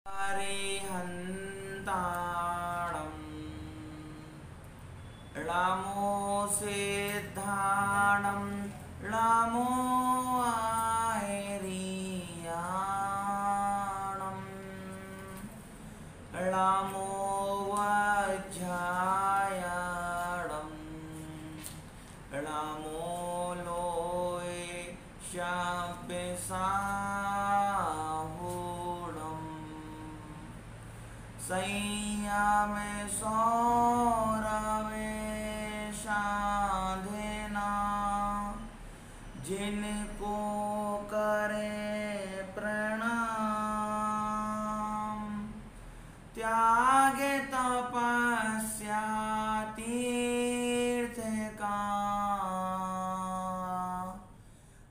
अरिहन्ताणं लामो सिद्धाणं लामो आयरियाणं लामो वज्झायाणं लामो लोय शाब्यसाहुणं सैया में सौरवे साधना जिनको करे प्रणाम त्यागे तपस्या तीर्थ का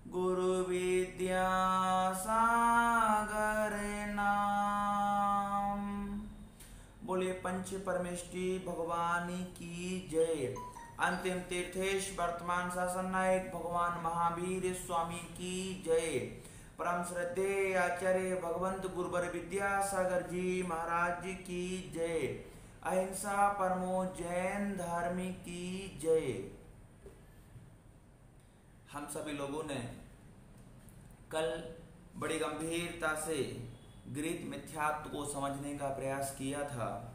गुरु विद्या सागर नाम। बोले पंच परमेष्टि भगवान की जय। अंतिम तीर्थेश वर्तमान शासन नायक भगवान महावीर स्वामी की जय। परम श्रद्धे आचार्य भगवंत गुरुवर विद्यासागर जी महाराज जी की जय। अहिंसा परमो जैन धर्म की जय। हम सभी लोगों ने कल बड़ी गंभीरता से गृहीत मिथ्यात्व को समझने का प्रयास किया था।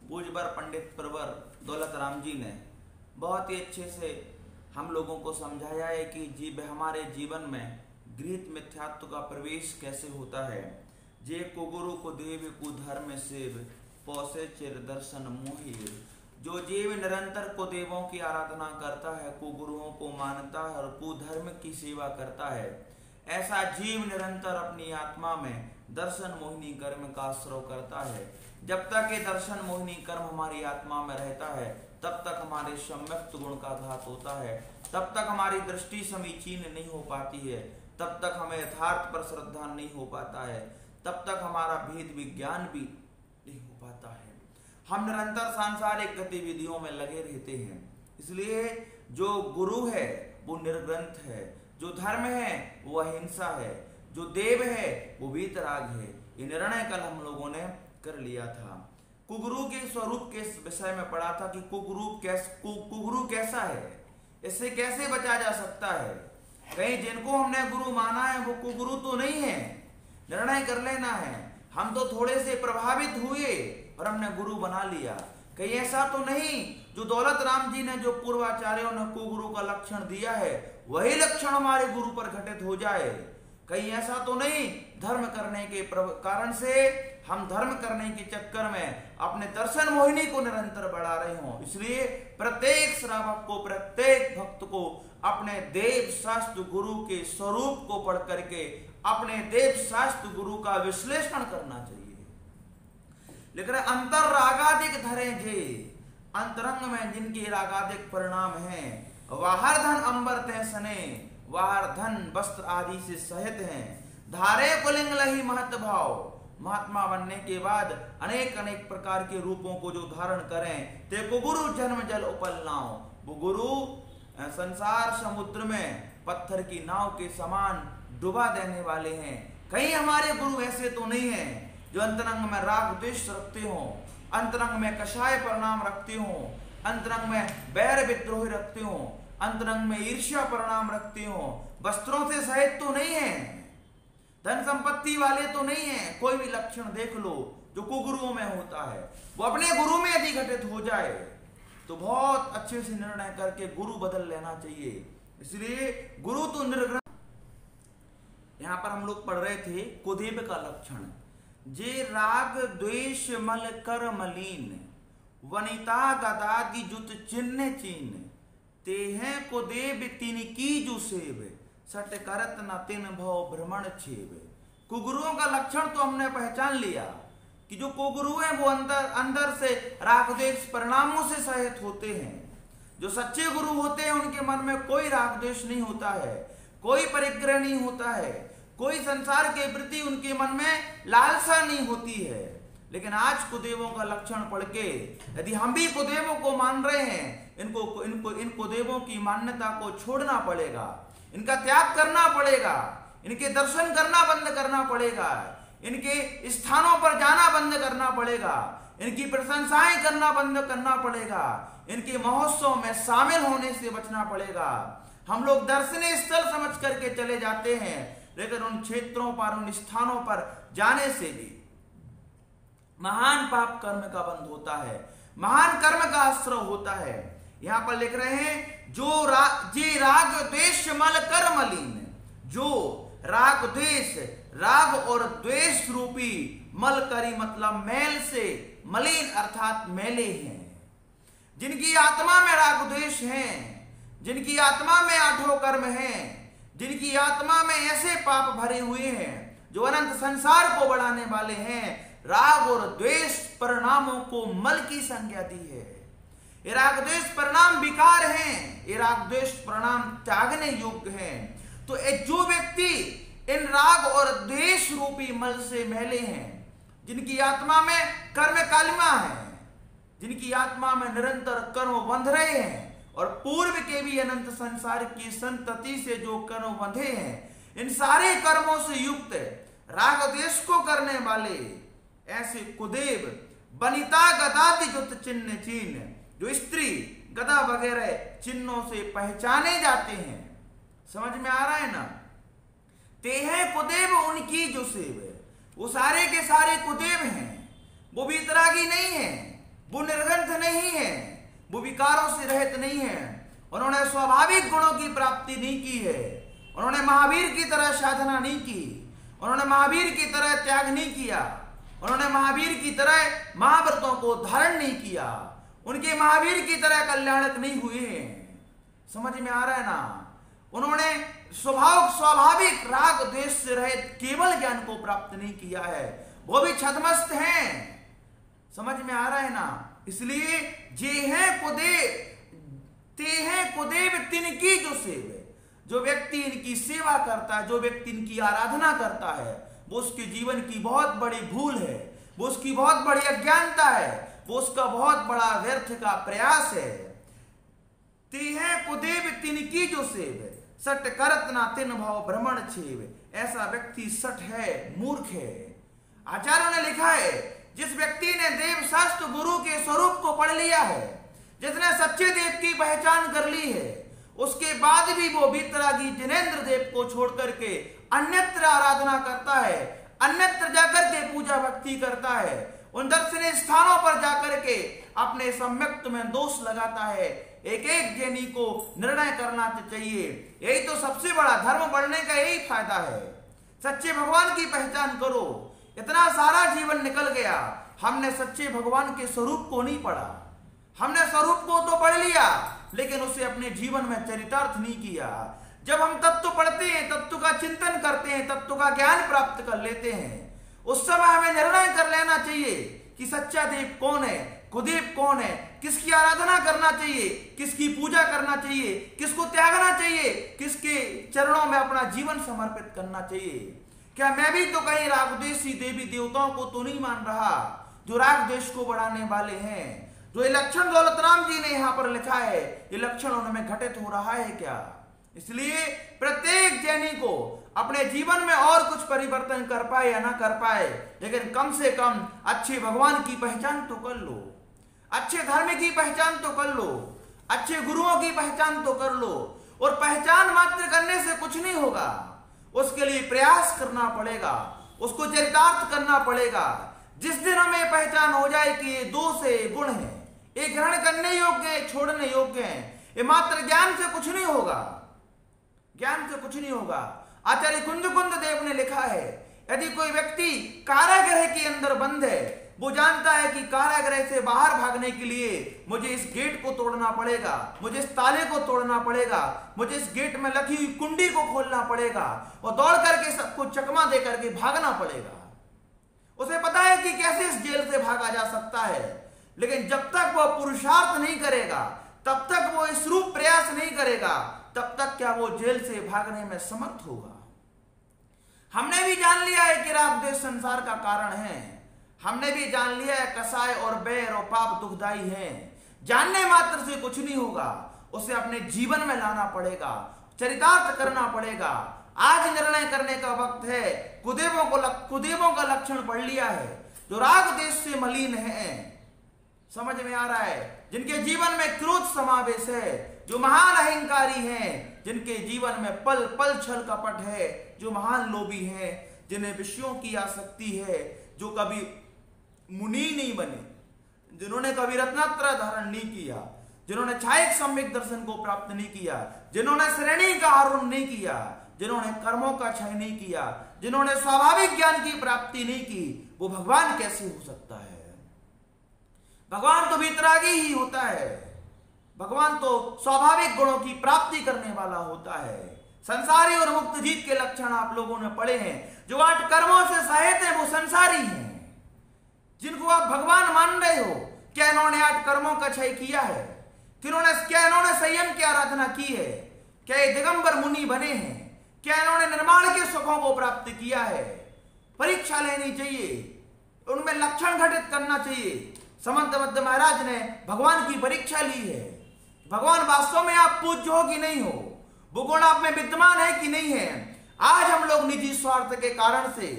पूज्यवर पंडित प्रवर दौलत राम जी ने बहुत ही अच्छे से हम लोगों को समझाया है कि हमारे जीवन में गृहीत मिथ्यात्व का प्रवेश कैसे होता है। जे को गुरु को देव को धर्म सेव पौसे चिर दर्शन मोहिर। जो जीव निरंतर को देवों की आराधना करता है, को गुरुओं को मानता है और कुधर्म की सेवा करता है, ऐसा जीव निरंतर अपनी आत्मा में दर्शन मोहिनी कर्म का आश्रय करता है। जब तक ये दर्शन मोहिनी कर्म हमारी आत्मा में रहता है, तब तक हमारे सम्यक्त गुण का घात होता है, तब तक हमारी दृष्टि समीचीन नहीं हो पाती है, तब तक हमें यथार्थ पर श्रद्धा नहीं हो पाता है, तब तक हमारा भेद विज्ञान भी नहीं हो पाता है। हम निरंतर सांसारिक गतिविधियों में लगे रहते हैं। इसलिए जो गुरु है वो निर्ग्रंथ है, जो धर्म है वो अहिंसा है, जो देव है वो वीतराग है। ये निर्णय कल हम लोगों ने कर लिया था। कुगुरु के स्वरूप के विषय में पढ़ा था कि कुगुरु कैसा है, इससे कैसे बचा जा सकता है। कहीं जिनको हमने गुरु माना है वो कुगुरु तो नहीं है, निर्णय कर लेना है। हम तो थोड़े से प्रभावित हुए और हमने गुरु बना लिया। कहीं ऐसा तो नहीं जो दौलत राम जी ने, जो पूर्वाचार्यों ने कुगुरु का लक्षण दिया है, वही लक्षण हमारे गुरु पर घटित हो जाए। कहीं ऐसा तो नहीं धर्म करने के कारण से हम धर्म करने के चक्कर में अपने दर्शन मोहिनी को निरंतर बढ़ा रहे हों। इसलिए प्रत्येक श्रावक को, प्रत्येक भक्त को अपने देव शास्त्र गुरु के स्वरूप को पढ़ करके अपने देव शास्त्र गुरु का विश्लेषण करना चाहिए। लेकिन अंतर रागादिक धरे जे, अंतरंग में जिनके रागादिक परिणाम हैं, वाहर धन अंबर ते सने, वाहर धन वस्त्र आदि से सहित हैं। धारे कुलिंग लही महत भाव, महात्मा बनने के बाद अनेक अनेक प्रकार के रूपों को जो धारण करें, ते को गुरु जन्म जल उपल नाव। वो गुरु संसार समुद्र में पत्थर की नाव के समान डुबा देने वाले हैं। कहीं हमारे गुरु ऐसे तो नहीं हैं जो अंतरंग में राग द्वेष रखते हो, अंतरंग में कषाय परिणाम रखते हो, अंतरंग में बैर विद्रोह रखते हो, अंतरंग में ईर्ष्या परिणाम रखते हो। वस्त्रों से सहित तो नहीं है, धन संपत्ति वाले तो नहीं है। कोई भी लक्षण देख लो जो कुगुरुओं में होता है, वो अपने गुरु में यदि घटित हो जाए तो बहुत अच्छे से निर्णय करके गुरु बदल लेना चाहिए। इसलिए गुरु तो निर्ग्रंथ। यहां पर हम लोग पढ़ रहे थे कुदेव का लक्षण। जे राग द्वेष मल कर मलीन, वनिता गदादि जुत चिन्ह चीन, ते हैं कुदेव तिन की जु सेव, सट करत न तिन भव भ्रमण छेव। कुगुरुओं का लक्षण तो हमने पहचान लिया कि जो कुगुरु हैं वो अंदर से राग द्वेष परिणामों से सहित होते हैं। जो सच्चे गुरु होते हैं उनके मन में कोई राग द्वेष नहीं होता है, कोई परिग्रह नहीं होता है, कोई संसार के प्रति उनके मन में लालसा नहीं होती है। लेकिन आज कुदेवों का लक्षण पढ़ के यदि हम भी कुदेवों को मान रहे हैं, इन कुदेवों की मान्यता को छोड़ना पड़ेगा, इनका त्याग करना पड़ेगा, इनके दर्शन करना बंद करना पड़ेगा, इनके स्थानों पर जाना करना पड़ेगा, इनकी प्रशंसाएं करना बंद करना पड़ेगा, इनके महोत्सव में शामिल होने से बचना पड़ेगा। हम लोग दर्शनीय स्थल समझ करके चले जाते हैं, लेकिन उन क्षेत्रों पर, उन स्थानों पर जाने से भी महान पाप कर्म का बंध होता है, महान कर्म का आश्रय होता है। यहां पर लिख रहे हैं जो राग द्वेष मल कर मलिन, जो राग द्वेष, राग और द्वेष रूपी मल करी मतलब मैल से, मलिन अर्थात मैले हैं, जिनकी आत्मा में राग द्वेष हैं, जिनकी आत्मा में आठों कर्म हैं, जिनकी आत्मा में ऐसे पाप भरे हुए हैं जो अनंत संसार को बढ़ाने वाले हैं, राग और द्वेष परिणामों को मल की संज्ञा दी है। ये राग द्वेष परिणाम विकार हैं, ये राग द्वेष परिणाम त्यागने योग्य हैं। तो जो व्यक्ति इन राग और द्वेष रूपी मल से मैले हैं, जिनकी आत्मा में कर्म कालिमा है, जिनकी आत्मा में निरंतर कर्म बंध रहे हैं और पूर्व के भी अनंत संसार की संतति से जो कर्म बंधे हैं, इन सारे कर्मों से युक्त राग द्वेष को करने वाले ऐसे कुदेव बनिता गदादि जुत चिन्ह चिन्ह, जो स्त्री गदा वगैरह चिन्हों से पहचाने जाते हैं। समझ में आ रहा है ना? ते हैं कुदेव उनकी जो सेव, वो सारे के सारे कुदेव हैं, वो वीतरागी नहीं है, वो निर्ग्रंथ नहीं है, वो विकारों से रहित नहीं है, उन्होंने स्वाभाविक गुणों की प्राप्ति नहीं की है, उन्होंने महावीर की तरह साधना नहीं की, उन्होंने महावीर की तरह त्याग नहीं किया, उन्होंने महावीर की तरह महाव्रतों को धारण नहीं किया, उनके महावीर की तरह कल्याणक नहीं हुए हैं। समझ में आ रहा है ना? उन्होंने स्वाभाविक राग द्वेष से रहित केवल ज्ञान को प्राप्त नहीं किया है, वो भी छद्मस्त हैं। समझ में आ रहा है ना? इसलिए जे हैं कुदेव, ते हैं कुदेव तिनकी जो सेव, जो व्यक्ति इनकी सेवा करता है, जो व्यक्ति इनकी आराधना करता है, वो उसके जीवन की बहुत बड़ी भूल है, वो उसकी बहुत बड़ी अज्ञानता है, वो उसका बहुत बड़ा व्यर्थ का प्रयास है। ते हैं कुदेव तिनकी जो सेव, सट करत ना तिन भाव भ्रमण छेव। ऐसा व्यक्ति सट है, मूर्ख है। आचार्यों ने लिखा है, जिस व्यक्ति ने देव शास्त्र गुरु के स्वरूप को पढ़ लिया है, जिसने सच्चे देव की पहचान कर ली है, उसके बाद भी वो वीतरागी जिनेंद्र देव को छोड़ करके अन्यत्र आराधना करता है, अन्यत्र जाकर के पूजा भक्ति करता है, उन दर्शनीय स्थानों पर जाकर के अपने सम्यक्त में दोष लगाता है। एक एक जैनी को निर्णय करना चाहिए, यही तो सबसे बड़ा धर्म बढ़ने का यही फायदा है। सच्चे भगवान की पहचान करो। इतना सारा जीवन निकल गया, हमने सच्चे भगवान के स्वरूप को नहीं पढ़ा। हमने स्वरूप को तो पढ़ लिया, लेकिन उसे अपने जीवन में चरितार्थ नहीं किया। जब हम तत्व पढ़ते हैं, तत्व का चिंतन करते हैं, तत्व का ज्ञान प्राप्त कर लेते हैं, उस समय हमें निर्णय कर लेना चाहिए कि सच्चा देव कौन है, कुदेव कौन है, किसकी आराधना करना चाहिए, किसकी पूजा करना चाहिए, किसको त्यागना चाहिए, किसके चरणों में अपना जीवन समर्पित करना चाहिए। क्या मैं भी तो कहीं रागद्वेषी देवी देवताओं को तो नहीं मान रहा, जो राग द्वेष को बढ़ाने वाले हैं? जो ये लक्षण दौलतराम जी ने यहाँ पर लिखा है, ये लक्षण उनमें घटित हो रहा है क्या? इसलिए प्रत्येक जैनी को अपने जीवन में और कुछ परिवर्तन कर पाए या ना कर पाए, लेकिन कम से कम अच्छे भगवान की पहचान तो कर लो, अच्छे धर्म की पहचान तो कर लो, अच्छे गुरुओं की पहचान तो कर लो। और पहचान मात्र करने से कुछ नहीं होगा, उसके लिए प्रयास करना पड़ेगा, उसको चरितार्थ करना पड़ेगा। जिस दिन हमें पहचान हो जाए कि ये दोष है, गुण है, ये ग्रहण करने योग्य है, छोड़ने योग्य है, ये मात्र ज्ञान से कुछ नहीं होगा, ज्ञान से कुछ नहीं होगा। आचार्य कुंद देव ने लिखा है, यदि कोई व्यक्ति कारागृह के अंदर बंद है, वो जानता है कि कारागृह से बाहर भागने के लिए मुझे इस गेट को तोड़ना पड़ेगा, मुझे इस ताले को तोड़ना पड़ेगा, मुझे इस गेट में लगी हुई कुंडी को खोलना पड़ेगा और दौड़ करके सबको चकमा दे करके भागना पड़ेगा। उसे पता है कि कैसे इस जेल से भागा जा सकता है, लेकिन जब तक वह पुरुषार्थ नहीं करेगा, तब तक वो इस रूप प्रयास नहीं करेगा, तब तक क्या वो जेल से भागने में समर्थ होगा। हमने भी जान लिया है कि राग द्वेष संसार का कारण है, हमने भी जान लिया है कसाय और बैर और पाप दुखदाई है। जानने मात्र से कुछ नहीं होगा, उसे अपने जीवन में लाना पड़ेगा, चरितार्थ करना पड़ेगा। आज निर्णय करने का वक्त है। कुदेवों का लक्षण पढ़ लिया है, जो राग देश से मलिन हैं, समझ में आ रहा है, जिनके जीवन में क्रोध समावेश है, जो महान अहंकारी हैं, जिनके जीवन में पल पल छल कपट है, जो महान लोभी हैं, जिन्हें विषयों की आसक्ति है, जो कभी मुनि नहीं बने, जिन्होंने कभी रत्नात्रय धारण नहीं किया, जिन्होंने छायक सम्यक दर्शन को प्राप्त नहीं किया, जिन्होंने श्रेणी का आरोहण नहीं किया, जिन्होंने कर्मों का क्षय नहीं किया, जिन्होंने स्वाभाविक ज्ञान की प्राप्ति नहीं की, वो भगवान कैसे हो सकता है? भगवान तो वीतरागी ही होता है, भगवान तो स्वाभाविक गुणों की प्राप्ति करने वाला होता है। संसारी और मुक्त जीव के लक्षण आप लोगों ने पढ़े हैं। जो 8 कर्मों से सहित है वो संसारी हैं, जिनको आप भगवान मान रहे हो। क्या इन्होंने 8 कर्मों का क्षय किया है? क्या इन्होंने संयम की आराधना की है? क्या ये दिगंबर मुनि बने हैं? क्या इन्होंने निर्माण के सुखों को प्राप्त किया है? परीक्षा लेनी चाहिए, उनमें लक्षण घटित करना चाहिए। समंतबद्ध महाराज ने भगवान की परीक्षा ली है। भगवान वास्तव में आप पूज्य हो कि नहीं हो, वो गुण आप में विद्यमान है कि नहीं है। आज हम लोग निजी स्वार्थ के कारण से,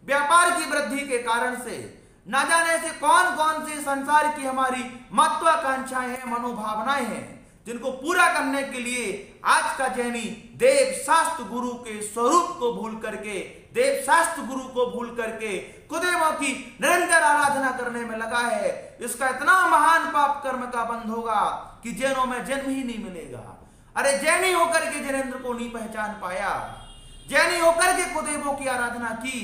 व्यापार की वृद्धि के कारण से, ना जाने से कौन कौन सी संसार की हमारी महत्वाकांक्षाएं हैं, मनोभावनाएं हैं, जिनको पूरा करने के लिए आज का जैनी देव शास्त्र गुरु के स्वरूप को भूल करके, देव शास्त्र गुरु को भूल करके कुदेवों की निरंतर आराधना करने में लगा है। इसका इतना महान पाप कर्म का बंध होगा कि जैनों में जन्म ही नहीं मिलेगा। अरे जैनी होकर के जिनेंद्र को नहीं पहचान पाया, जैनी होकर के कुदेवों की आराधना की,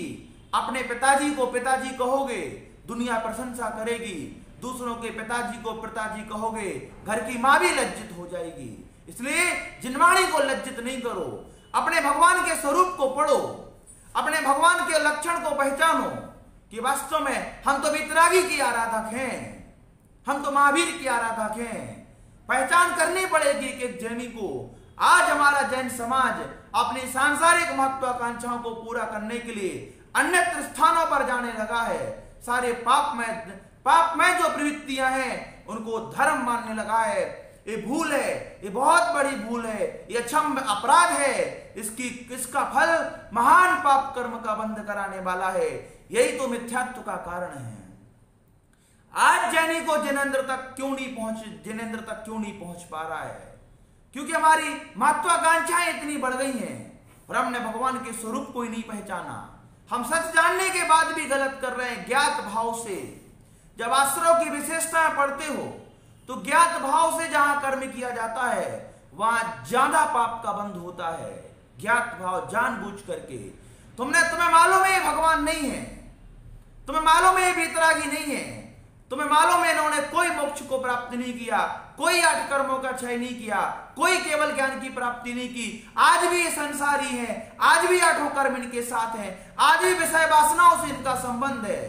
अपने पिताजी को पिताजी कहोगे, दुनिया प्रशंसा करेगी। दूसरों के पिताजी को पिताजी कहोगे, घर की मां भी लज्जित हो जाएगी। इसलिए जिनवाणी को लज्जित नहीं करो, अपने भगवान के स्वरूप को पढ़ो, अपने भगवान के लक्षण को पहचानो कि वास्तव में हम तो वितरागी की आराधक हैं, हम तो महावीर की आराधक हैं। पहचान करनी पड़ेगी कि एक जैनी को आज हमारा जैन समाज अपनी सांसारिक महत्वाकांक्षाओं को पूरा करने के लिए अन्यत्र स्थानों पर जाने लगा है। सारे पाप में जो प्रवृत्तियां हैं उनको धर्म मानने लगा है। ये भूल है, ये बहुत बड़ी भूल है, ये अक्षम्य अपराध है। इसका फल महान पाप कर्म का बंध कराने वाला है। यही तो मिथ्यात्व का कारण है। आज जैनी को जिनेंद्र तक क्यों नहीं पहुंच पा रहा है? क्योंकि हमारी महत्वाकांक्षाएं इतनी बढ़ गई हैं और हमने भगवान के स्वरूप को ही नहीं पहचाना। हम सच जानने के बाद भी गलत कर रहे हैं, ज्ञात भाव से। जब आश्रयों की विशेषताएं पढ़ते हो तो ज्ञात भाव से जहां कर्म किया जाता है वहां ज्यादा पाप का बंध होता है। ज्ञात भाव जानबूझ करके तुम्हें मालूम है भगवान नहीं है, तुम्हें मालूम है वितरागी नहीं है, तुम्हें मालूम है इन्होंने कोई मोक्ष को प्राप्त नहीं किया, कोई 8 कर्मों का क्षय नहीं किया, कोई केवल ज्ञान की प्राप्ति नहीं की। आज भी ये संसारी है, आज भी 8 कर्म इनके साथ है, आज भी विषय वासनाओं से इनका संबंध है,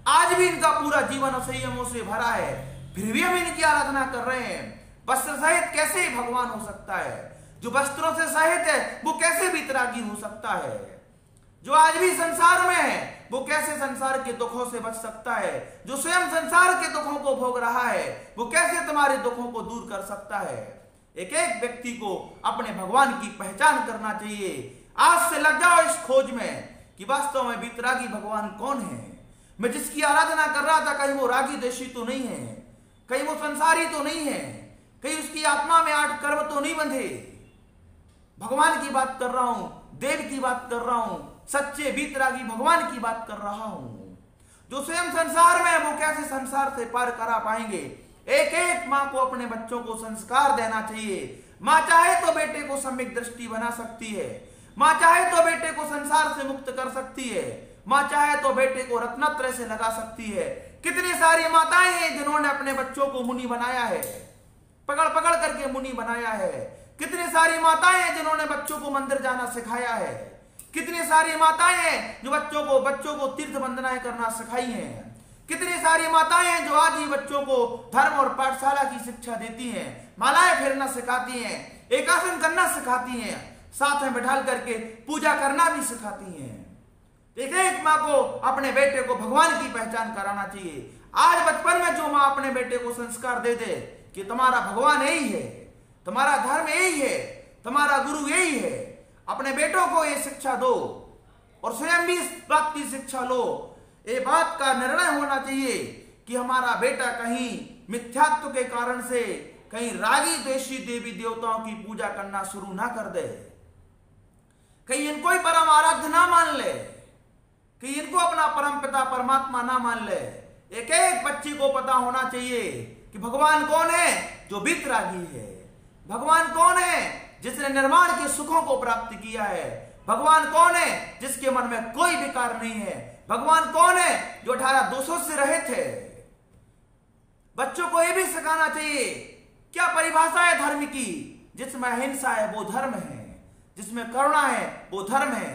आज भी इनका पूरा जीवन असंयमों से भरा है, फिर भी हम इनकी आराधना कर रहे हैं। वस्त्र सहित कैसे भगवान हो सकता है? जो वस्त्रों से सहित है वो कैसे वितरागी हो सकता है? जो आज भी संसार में है वो कैसे संसार के दुखों से बच सकता है? जो स्वयं संसार के दुखों को भोग रहा है वो कैसे तुम्हारे दुखों को दूर कर सकता है? एक एक व्यक्ति को अपने भगवान की पहचान करना चाहिए। आज से लग जाओ इस खोज में कि वास्तव में वितरागी भगवान कौन है। मैं जिसकी आराधना कर रहा था कहीं वो रागी देशी तो नहीं है, कहीं वो संसारी तो नहीं है, कहीं उसकी आत्मा में 8 कर्म तो नहीं बंधे। भगवान की बात कर रहा हूं, देव की बात कर रहा हूं, सच्चे वितरागी भगवान की बात कर रहा हूं। जो स्वयं संसार में है वो कैसे संसार से पार करा पाएंगे? एक एक मां को अपने बच्चों को संस्कार देना चाहिए। मां चाहे तो बेटे को सम्यक दृष्टि बना सकती है, मां चाहे तो बेटे को संसार से मुक्त कर सकती है, मां चाहे तो बेटे को रत्नत्रय से लगा सकती है। कितनी सारी माताएं हैं जिन्होंने अपने बच्चों को मुनि बनाया है, पकड़ पकड़ करके मुनि बनाया है। कितनी सारी माताएं हैं जिन्होंने बच्चों को मंदिर जाना सिखाया है। कितनी सारी माताएं हैं जो बच्चों को तीर्थ वंदनाएं करना सिखाई हैं। कितनी सारी माताएं हैं जो आज ही बच्चों को धर्म और पाठशाला की शिक्षा देती हैं, मालाएं फेरना सिखाती हैं, एकासन करना सिखाती हैं, साथ में बैठा करके पूजा करना भी सिखाती हैं। एक एक माँ को अपने बेटे को भगवान की पहचान कराना चाहिए। आज बचपन में जो माँ अपने बेटे को संस्कार दे दे कि तुम्हारा भगवान यही है, तुम्हारा धर्म यही है, तुम्हारा गुरु यही है, अपने बेटों को ये शिक्षा दो और स्वयं भी इस बात की शिक्षा लो। ये बात का निर्णय होना चाहिए कि हमारा बेटा कहीं मिथ्यात्व के कारण से कहीं रागी द्वेषी देवी देवताओं की पूजा करना शुरू ना कर दे, कहीं इनको ही परम आराध्य ना मान ले, कि इनको अपना परम पिता परमात्मा ना मान ले। एक एक बच्ची को पता होना चाहिए कि भगवान कौन है जो वीतरागी है, भगवान कौन है जिसने निर्वाण के सुखों को प्राप्त किया है, भगवान कौन है जिसके मन में कोई विकार नहीं है, भगवान कौन है जो 18 दोषों से रहित है। बच्चों को यह भी सिखाना चाहिए क्या परिभाषा है धर्म की, जिसमें अहिंसा है वो धर्म है, जिसमें करुणा है वो धर्म है,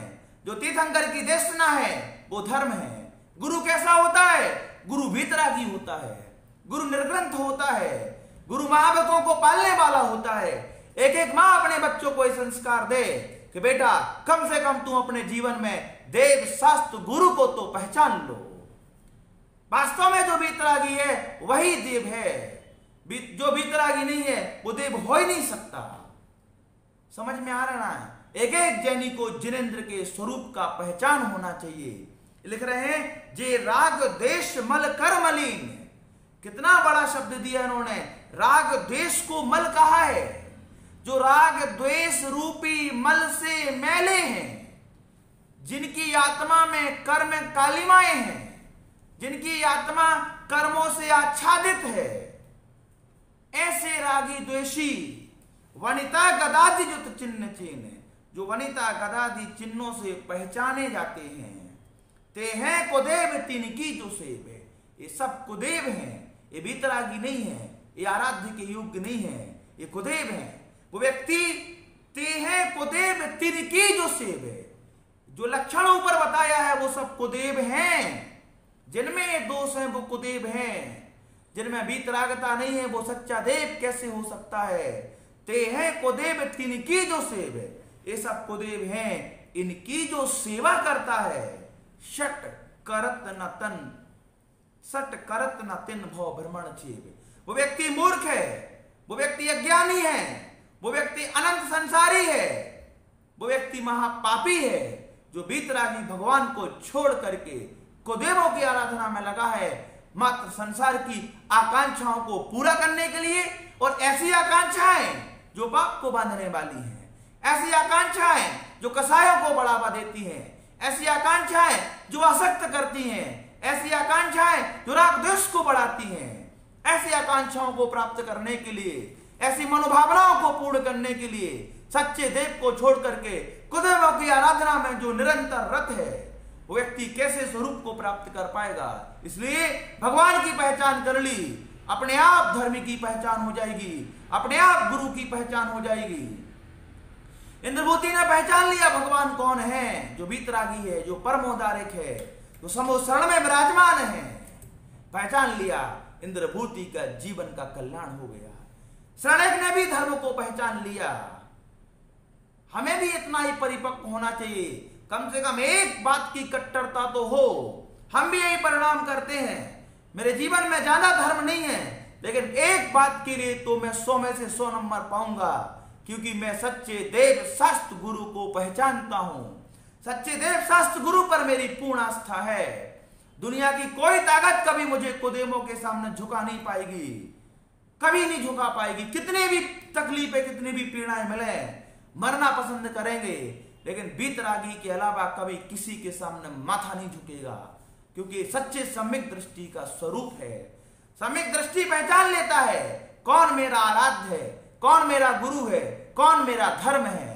जो तीर्थंकर की देशना है वो धर्म है। गुरु कैसा होता है? गुरु वीतरागी होता है, गुरु निर्ग्रंथ होता है, गुरु महाभक्तों को पालने वाला होता है। एक एक मां अपने बच्चों को यह संस्कार दे कि बेटा कम से कम तुम अपने जीवन में देव शास्त्र गुरु को तो पहचान लो। वास्तव में जो वीतरागी है वही देव है, जो वीतरागी नहीं है वो देव हो ही नहीं सकता। समझ में आ रहा है? एक एक जैनी को जिनेंद्र के स्वरूप का पहचान होना चाहिए। लिख रहे हैं जे राग द्वेष मल कर मलीन, कितना बड़ा शब्द दिया इन्होंने, राग द्वेष को मल कहा है। जो राग द्वेष रूपी मल से मैले हैं, जिनकी आत्मा में कर्म कालिमाएं हैं, जिनकी आत्मा कर्मों से आच्छादित है, ऐसे रागी द्वेषी वनिता गदादि युत चिन्ह चिन्ह, जो वनिता गदादि चिन्हों से पहचाने जाते हैं, ते हैं कुदेव तिनकी जो सेव है। ये सब कुदेव हैं, ये वीतरागी नहीं है, ये आराध्य के योग्य नहीं है, ये कुदेव हैं। वो व्यक्ति ते हैं कुदेव तिनकी जो सेव है, जो लक्षण ऊपर बताया है वो सब कुदेव हैं। जिनमें ये दोष हैं वो कुदेव हैं, जिनमें वीतरागता नहीं है वो सच्चा देव कैसे हो सकता है। ते हैं कुदेव तिनकी जो सेव है, ये सब कुदेव हैं, इनकी जो सेवा करता है। शट करत न तन सट करत न तिन भव भ्रमण छेव। वो व्यक्ति मूर्ख है, वो व्यक्ति अज्ञानी है, वो व्यक्ति अनंत संसारी है, वो व्यक्ति महापापी है, जो वीतरागी भगवान को छोड़ करके कुदेवों की आराधना में लगा है, मात्र संसार की आकांक्षाओं को पूरा करने के लिए। और ऐसी आकांक्षाएं जो पाप को बांधने वाली हैं, ऐसी आकांक्षाएं जो कसायों को बढ़ावा देती हैं, ऐसी आकांक्षाएं जो आसक्त करती हैं, ऐसी आकांक्षाएं जो राग द्वेष को बढ़ाती हैं, ऐसी आकांक्षाओं को प्राप्त करने के लिए, ऐसी मनोभावनाओं को पूर्ण करने के लिए सच्चे देव को छोड़ करके कुदेवों की आराधना में जो निरंतर रत है, वो व्यक्ति कैसे स्वरूप को प्राप्त कर पाएगा। इसलिए भगवान की पहचान कर ली, अपने आप धर्म की पहचान हो जाएगी, अपने आप गुरु की पहचान हो जाएगी। इंद्रभूति ने पहचान लिया भगवान कौन है, जो वीतरागी है, जो परमोदारिक है, जो समोशरण में विराजमान है। पहचान लिया, इंद्रभूति का जीवन का कल्याण हो गया। शरणक ने भी धर्म को पहचान लिया। हमें भी इतना ही परिपक्व होना चाहिए, कम से कम एक बात की कट्टरता तो हो। हम भी यही परिणाम करते हैं, मेरे जीवन में ज्यादा धर्म नहीं है, लेकिन एक बात के लिए तो मैं 100 में से 100 नंबर पाऊंगा, क्योंकि मैं सच्चे देव शास्त्र गुरु को पहचानता हूं। सच्चे देव शास्त्र गुरु पर मेरी पूर्ण आस्था है। दुनिया की कोई ताकत कभी मुझे कुदेवों के सामने झुका नहीं पाएगी, कभी नहीं झुका पाएगी। कितनी भी तकलीफें, कितनी भी पीड़ाएं मिले, मरना पसंद करेंगे, लेकिन वीतरागी के अलावा कभी किसी के सामने माथा नहीं झुकेगा, क्योंकि सच्चे सम्यक दृष्टि का स्वरूप है। सम्यक दृष्टि पहचान लेता है कौन मेरा आराध्य है, कौन मेरा गुरु है, कौन मेरा धर्म है।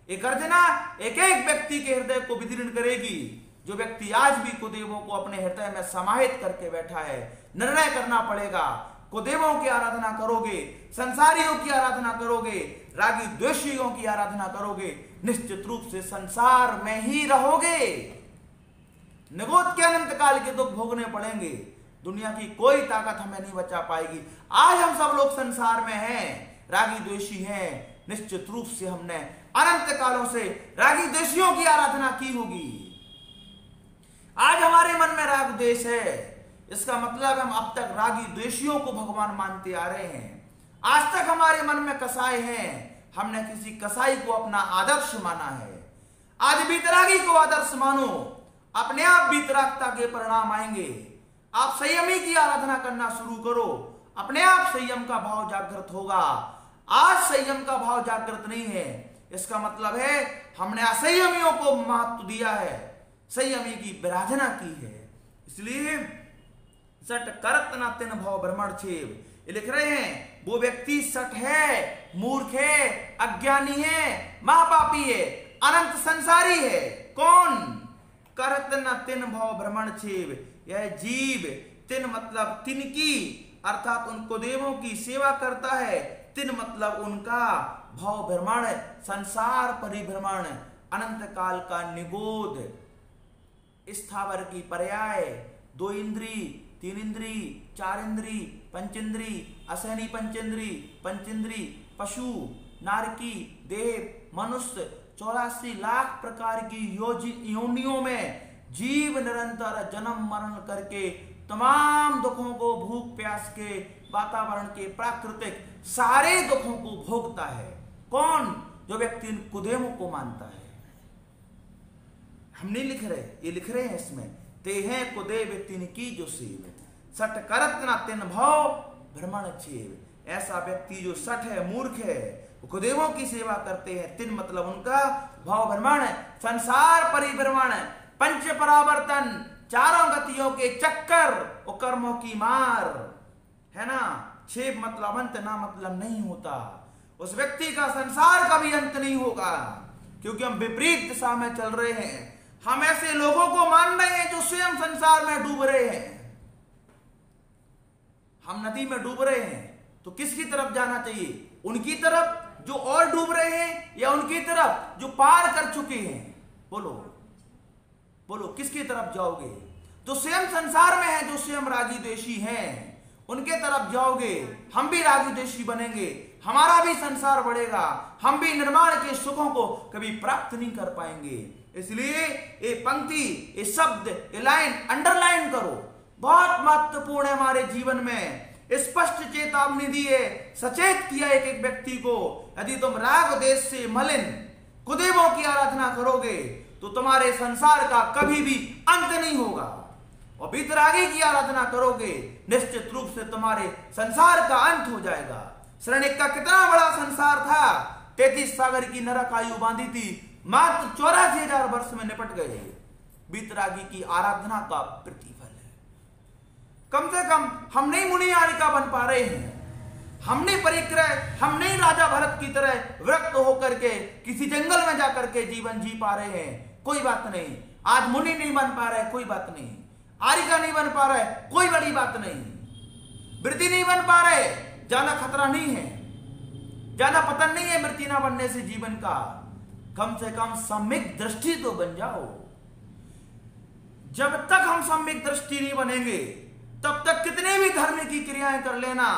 एक गर्जना एक एक व्यक्ति के हृदय को विदीर्ण करेगी। जो व्यक्ति आज भी कुदेवों को अपने हृदय में समाहित करके बैठा है, निर्णय करना पड़ेगा। कुदेवों की आराधना करोगे, संसारियों की आराधना करोगे, रागी द्वेषियों की आराधना करोगे, निश्चित रूप से संसार में ही रहोगे। निगोद के अनंत काल के दुख भोगने पड़ेंगे। दुनिया की कोई ताकत हमें नहीं बचा पाएगी। आज हम सब लोग संसार में हैं, रागी द्वेषी हैं, निश्चित रूप से हमने अनंत कालों से रागी द्वेषियों की आराधना की होगी। आज हमारे मन में राग द्वेष है, इसका मतलब हम अब तक रागी द्वेषियों को भगवान मानते आ रहे हैं। आज तक हमारे मन में कसाई हैं, हमने किसी कसाई को अपना आदर्श माना है। आज वीतरागी को आदर्श मानो, अपने आप वीतरागता के परिणाम आएंगे। आप संयमी की आराधना करना शुरू करो, अपने आप संयम का भाव जागृत होगा। आज संयम का भाव जागृत नहीं है, इसका मतलब है हमने असंयमियों को महत्व दिया है, संयमी की विराधना की है। इसलिए सट करत न तिन भव भ्रमण छेव, ये लिख रहे हैं वो व्यक्ति सट है, मूर्ख है, अज्ञानी है, महापापी है, अनंत संसारी है। कौन? करत न तिन भव भ्रमण छेव, यह जीव, तिन मतलब तिनकी, अर्थात उन कुदेवों की सेवा करता है। तिन मतलब उनका, भव भ्रमण संसार परिभ्रमण, अनंत काल का निगोद, स्थावर की पर्याय, 2 इंद्री, 3 इंद्री, 4 इंद्री, पंचेंद्री, असहनी पंचेंद्री, पंचेंद्री, पशु, नारकी, देव, मनुष्य, 84 लाख प्रकार की योनियों में जीव निरंतर जन्म मरण करके तमाम दुखों को, भूख प्यास के, वातावरण के, प्राकृतिक सारे दुखों को भोगता है। कौन? जो व्यक्ति इन कुदेवों को मानता है। हम नहीं लिख रहे, ये लिख रहे हैं इसमें, ते हैं कुदेव तिनकी जो सेव, सट करत न तिन भव भ्रमण छेव। ऐसा व्यक्ति जो सट है, मूर्ख है, कुदेवों की सेवा करते हैं। तिन मतलब उनका, भव भ्रमण संसार परिभ्रमण, पंच परावर्तन, चारों गतियों के चक्कर, और कर्मों की मार, है ना। छेव मतलब अंत, ना मतलब नहीं होता। उस व्यक्ति का संसार का भी अंत नहीं होगा, क्योंकि हम विपरीत दिशा में चल रहे हैं। हम ऐसे लोगों को मान रहे हैं जो स्वयं संसार में डूब रहे हैं। हम नदी में डूब रहे हैं तो किसकी तरफ जाना चाहिए? उनकी तरफ जो और डूब रहे हैं, या उनकी तरफ जो पार कर चुके हैं? बोलो बोलो, किसकी तरफ जाओगे? जो स्वयं संसार में है, जो स्वयं रागी द्वेषी हैं, उनके तरफ जाओगे। हम भी रागी द्वेषी बनेंगे, हमारा भी संसार बढ़ेगा, हम भी निर्माण के सुखों को कभी प्राप्त नहीं कर पाएंगे। इसलिए ये पंक्ति, ये शब्द, ये लाइन अंडरलाइन करो, बहुत महत्वपूर्ण है हमारे जीवन में। स्पष्ट चेतावनी दी है, सचेत किया एक एक व्यक्ति को। यदि तुम राग देश से मलिन कुदेवों की आराधना करोगे तो तुम्हारे संसार का कभी भी अंत नहीं होगा, और वीतरागी की आराधना करोगे निश्चित रूप से तुम्हारे संसार का अंत हो जाएगा। श्रेणिक का कितना बड़ा संसार था, 33 सागर की नरक आयु बांधी थी, मात्र 84,000 वर्ष में निपट गए। वीतरागी की आराधना का प्रतिफल है। कम से कम हम नहीं मुनि आरिका बन पा रहे हैं, हम नहीं परिक्रय, हम नहीं राजा भरत की तरह विरक्त होकर के किसी जंगल में जाकर के जीवन जी पा रहे हैं, कोई बात नहीं। आज मुनि नहीं बन पा रहे, कोई बात नहीं। आरिका नहीं बन पा रहे, कोई बड़ी बात नहीं। वृत्ति नहीं बन पा रहे, ज्यादा खतरा नहीं है, ज्यादा पतन नहीं है वृत्ति ना बनने से जीवन का। कम से कम सम्यक दृष्टि तो बन जाओ। जब तक हम सम्यक दृष्टि नहीं बनेंगे तब तक कितने भी धर्म की क्रियाएं कर लेना,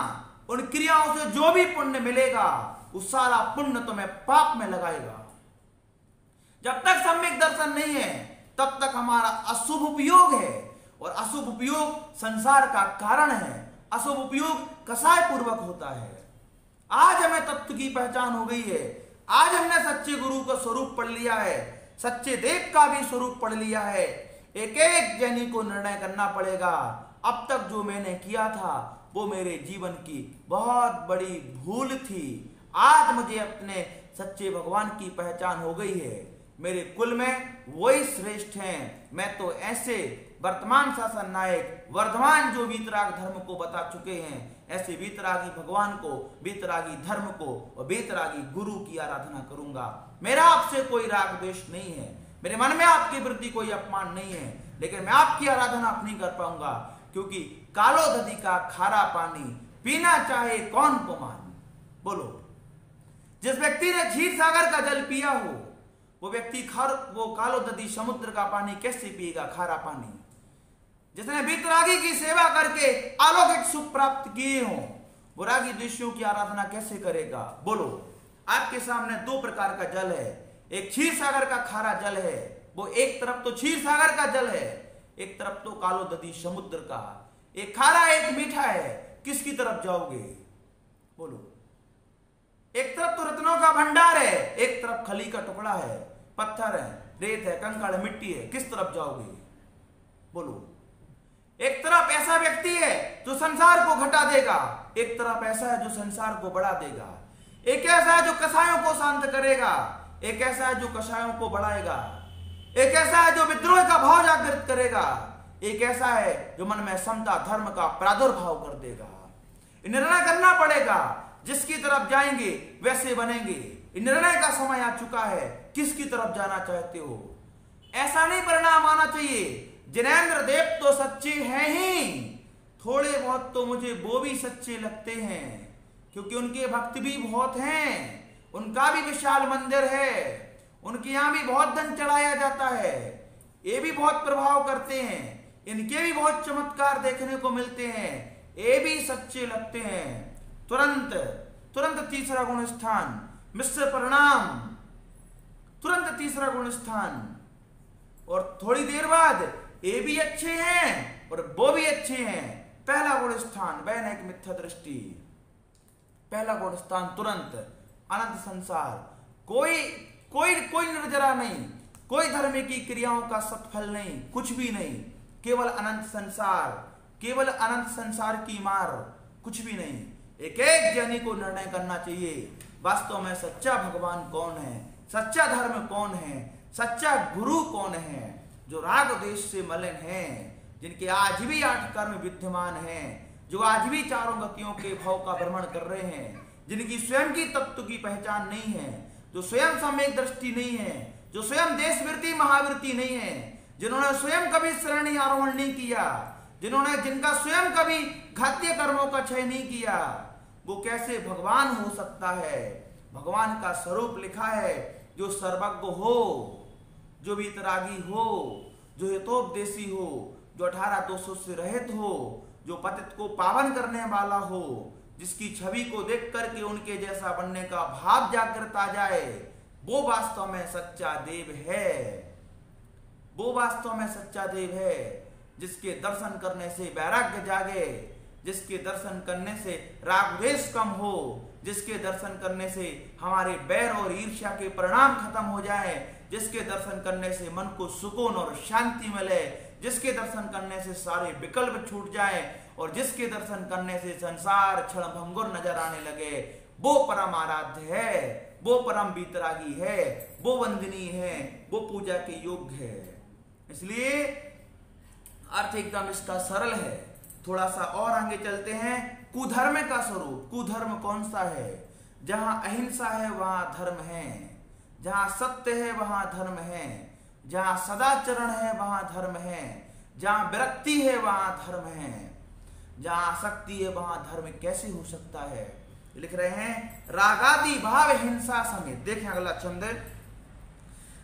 उन क्रियाओं से जो भी पुण्य मिलेगा वो सारा पुण्य तुम्हें पाप में लगाएगा। जब तक सम्यक दर्शन नहीं है तब तक हमारा अशुभ उपयोग है, और अशुभ उपयोग संसार का कारण है। अशुभ उपयोग कसाय पूर्वक होता है। आज हमें तत्व की पहचान हो गई है, आज हमने सच्चे गुरु का स्वरूप पढ़ लिया है, सच्चे देव का भी स्वरूप पढ़ लिया है। एक एक जैनी को निर्णय करना पड़ेगा, अब तक जो मैंने किया था वो मेरे जीवन की बहुत बड़ी भूल थी। आज मुझे अपने सच्चे भगवान की पहचान हो गई है, मेरे कुल में वही श्रेष्ठ हैं। मैं तो ऐसे वर्तमान शासन नायक वर्धमान जो वीतराग धर्म को बता चुके हैं, ऐसे वीतरागी भगवान को, वीतरागी धर्म को और वीतरागी गुरु की आराधना करूंगा। मेरा आपसे कोई राग द्वेष नहीं है, मेरे मन में आपके प्रति कोई अपमान नहीं है, लेकिन मैं आपकी आराधना आप नहीं कर पाऊंगा, क्योंकि कालो दधी का खारा पानी पीना चाहे कौन पुमान। बोलो, जिस व्यक्ति ने क्षीर सागर का जल पिया हो वो व्यक्ति वो कालो दधी समुद्र का पानी कैसे पिएगा, खारा पानी। जिसने वीतरागी की सेवा करके अलौकिक सुख प्राप्त किए हो वो रागी द्वेषियों की आराधना कैसे करेगा। बोलो, आपके सामने 2 प्रकार का जल है, एक क्षीर सागर का खारा जल है, वो एक तरफ तो क्षीर सागर का जल है, एक तरफ तो कालो दधी समुद्र का। एक खारा एक मीठा है, किसकी तरफ जाओगे? बोलो, एक तरफ तो रत्नों का भंडार है, एक तरफ खली का टुकड़ा है, पत्थर है, रेत है, कंकड़ है, मिट्टी है, किस तरफ जाओगे? बोलो। एक तरफ ऐसा व्यक्ति है जो संसार को घटा देगा, एक तरफ ऐसा है जो संसार को बढ़ा देगा। एक ऐसा है जो कसायों को शांत करेगा, एक ऐसा है जो कसायों को बढ़ाएगा। एक ऐसा है जो विद्रोह का भाव जागृत करेगा, एक ऐसा है जो मन में समता धर्म का प्रादुर्भाव कर देगा। निर्णय करना पड़ेगा, जिसकी तरफ जाएंगे वैसे बनेंगे। निर्णय का समय आ चुका है, किसकी तरफ जाना चाहते हो। ऐसा नहीं परिणाम आना चाहिए जिनेंद्र देव तो सच्चे हैं ही, थोड़े बहुत तो मुझे वो भी सच्चे लगते हैं, क्योंकि उनके भक्त भी बहुत हैं, उनका भी विशाल मंदिर है, उनके यहां भी बहुत धन चढ़ाया जाता है, ये भी बहुत प्रभाव करते हैं, इनके भी बहुत चमत्कार देखने को मिलते हैं, ये भी सच्चे लगते हैं। तुरंत तुरंत तीसरा गुण स्थान मिश्र परिणाम, तुरंत तीसरा गुण स्थान। और थोड़ी देर बाद ये भी अच्छे हैं और वो भी अच्छे हैं। पहला गुण स्थान वैनिक मिथ्या दृष्टि, पहला गुण स्थान तुरंत अनंत संसार, कोई कोई कोई निर्जरा नहीं, कोई धर्म की क्रियाओं का सत्फल नहीं, कुछ भी नहीं, केवल अनंत संसार, केवल अनंत संसार की मार, कुछ भी नहीं। एक एक जनी को निर्णय करना चाहिए वास्तव में सच्चा भगवान कौन है, सच्चा धर्म कौन है, सच्चा गुरु कौन है, जो राग देश से मलिन हैं, जिनके आज भी 8 कर्म विद्यमान हैं, जो आज भी चारों गतियों के भाव का भ्रमण कर रहे हैं, जिनकी स्वयं की तत्व की पहचान नहीं है, जो स्वयं सम्यक दृष्टि नहीं है, जो स्वयं देशवृत्ति महावृत्ति नहीं है, जिन्होंने स्वयं कभी श्रेणी आरोहण नहीं किया, जिनका स्वयं कभी घात्य कर्मों का क्षय नहीं किया, वो कैसे भगवान हो सकता है। भगवान का स्वरूप लिखा है, जो सर्वज्ञ हो, जो वीतरागी हो, जो हितोपदेशी हो, जो 18 दोषों से रहित हो, जो पतित को पावन करने वाला हो, जिसकी छवि को देख करके उनके जैसा बनने का भाव जागृत आ जाए, वो वास्तव में सच्चा देव है। वो वास्तव में सच्चा देव है, जिसके दर्शन करने से वैराग्य जागे, जिसके दर्शन करने से राग द्वेष कम हो, जिसके दर्शन करने से हमारे बैर और ईर्ष्या के परिणाम खत्म हो जाए, जिसके दर्शन करने से मन को सुकून और शांति मिले, जिसके दर्शन करने से सारे विकल्प छूट जाए, और जिसके दर्शन करने से संसार क्षण भंगुर नजर आने लगे, वो परम आराध्य है, वो परम बीतरागी है, वो वंदनीय है, वो पूजा के योग्य है। इसलिए अर्थ एकदम इसका सरल है। थोड़ा सा और आगे चलते हैं। कुधर्म का स्वरूप, कुधर्म कौन सा है। जहां अहिंसा है वहां धर्म है, जहां सत्य है वहां धर्म है, जहां सदाचरण है वहां धर्म है, जहां विरक्ति है वहां धर्म है, जहां आसक्ति है वहां धर्म कैसे हो सकता है। लिख रहे हैं रागादि भाव हिंसा समेत। देखें अगला छंद,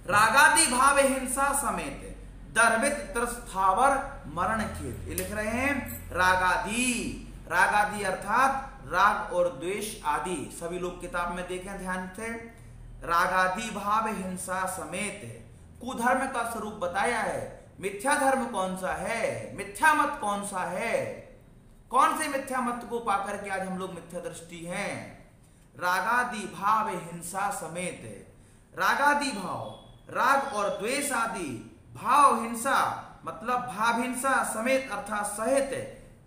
रागादि भाव हिंसा समेत दर्वित त्रस्थावर मरण खेत। ये लिख रहे हैं रागादि, रागादि अर्थात राग और द्वेष आदि। सभी लोग किताब में देखें ध्यान से, रागादि भाव हिंसा समेत कुधर्म का स्वरूप बताया है। मिथ्या धर्म कौन सा है, मिथ्या मत कौन सा है, कौन से मिथ्या मत को पाकर के आज हम लोग मिथ्या दृष्टि हैं। रागादि भाव हिंसा समेत, रागादि भाव, राग और द्वेष आदि, भाव हिंसा मतलब भाव हिंसा, समेत अर्थात सहित,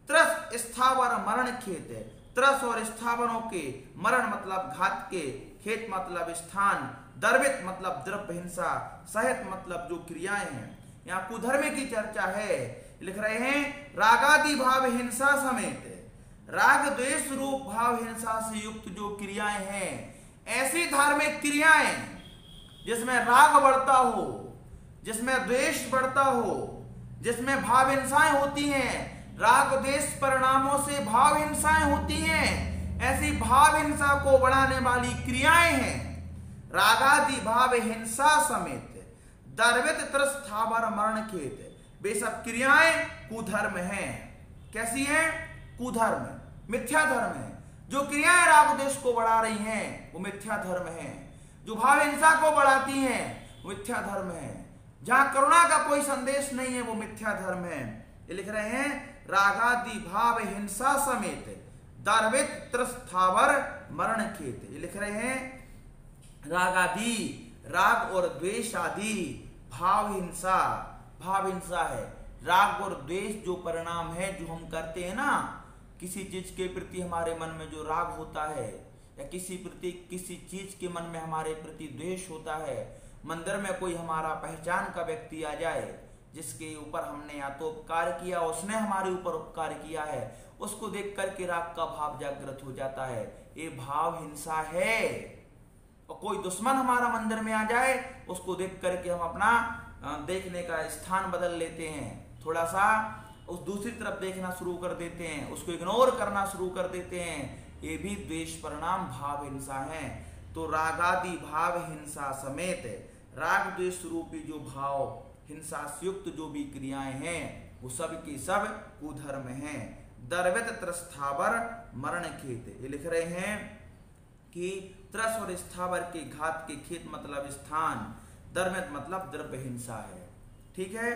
त्रस स्थावर मरण खेत, त्रस और स्थावरों के, मरण मतलब घात के, खेत मतलब स्थान, दर्वित मतलब द्रव्य हिंसा, सहित मतलब जो क्रियाएं हैं। यहाँ कुधर्म की चर्चा है। लिख रहे हैं रागादि भाव हिंसा समेत, राग द्वेष रूप भाव हिंसा से युक्त जो क्रियाएं हैं, ऐसी धार्मिक क्रियाएं जिसमें राग बढ़ता हो, जिसमें द्वेष बढ़ता हो, जिसमें भाव हिंसाएं होती हैं, राग द्वेष परिणामों से भाव हिंसाएं होती हैं, ऐसी भाव हिंसा को बढ़ाने वाली क्रियाएं हैं। रागादि भाव हिंसा समेत दर्वित त्रस्थावर मरण खेत, वे सब क्रियाएं कुधर्म हैं। कैसी हैं? कुधर्म, मिथ्या धर्म है। जो क्रियाएं राग द्वेष को बढ़ा रही हैं वो मिथ्या धर्म है, जो भाव हिंसा को बढ़ाती हैं वो मिथ्या धर्म है, जहां करुणा का कोई संदेश नहीं है वो मिथ्या धर्म है। ये लिख रहे हैं रागादि भाव हिंसा समेत दर्वित त्रस्थावर मरण खेत। ये लिख रहे हैं रागादि, राग और द्वेष आदि, भाव हिंसा, भाव हिंसा है, राग और द्वेष जो परिणाम है जो हम करते हैं ना, किसी चीज के प्रति हमारे मन में जो राग होता है या किसी चीज के मन में हमारे प्रति द्वेष होता है, मंदिर में कोई हमारा पहचान का व्यक्ति आ जाए जिसके ऊपर हमने या तो उपकार किया, उसने हमारे ऊपर उपकार किया है, उसको देख करके राग का भाव जागृत हो जाता है। ये भाव हिंसा है। और कोई दुश्मन हमारा मंदिर में आ जाए, उसको देख करके हम अपना देखने का स्थान बदल लेते हैं, थोड़ा सा उस दूसरी तरफ देखना शुरू कर देते हैं, उसको इग्नोर करना शुरू कर देते हैं। ये भी द्वेष परिणाम भाव हिंसा है। तो रागादि भाव हिंसा समेत राग द्वेष रूपी जो भाव हिंसा से युक्त जो भी क्रियाएं हैं वो सब की सब कुधर्म हैं। दर्वित त्रस्थावर मरण खेत, ये लिख रहे हैं कि त्रस और स्थावर के घात के खेत मतलब स्थान, दर्वित मतलब द्रव्य हिंसा है। ठीक है,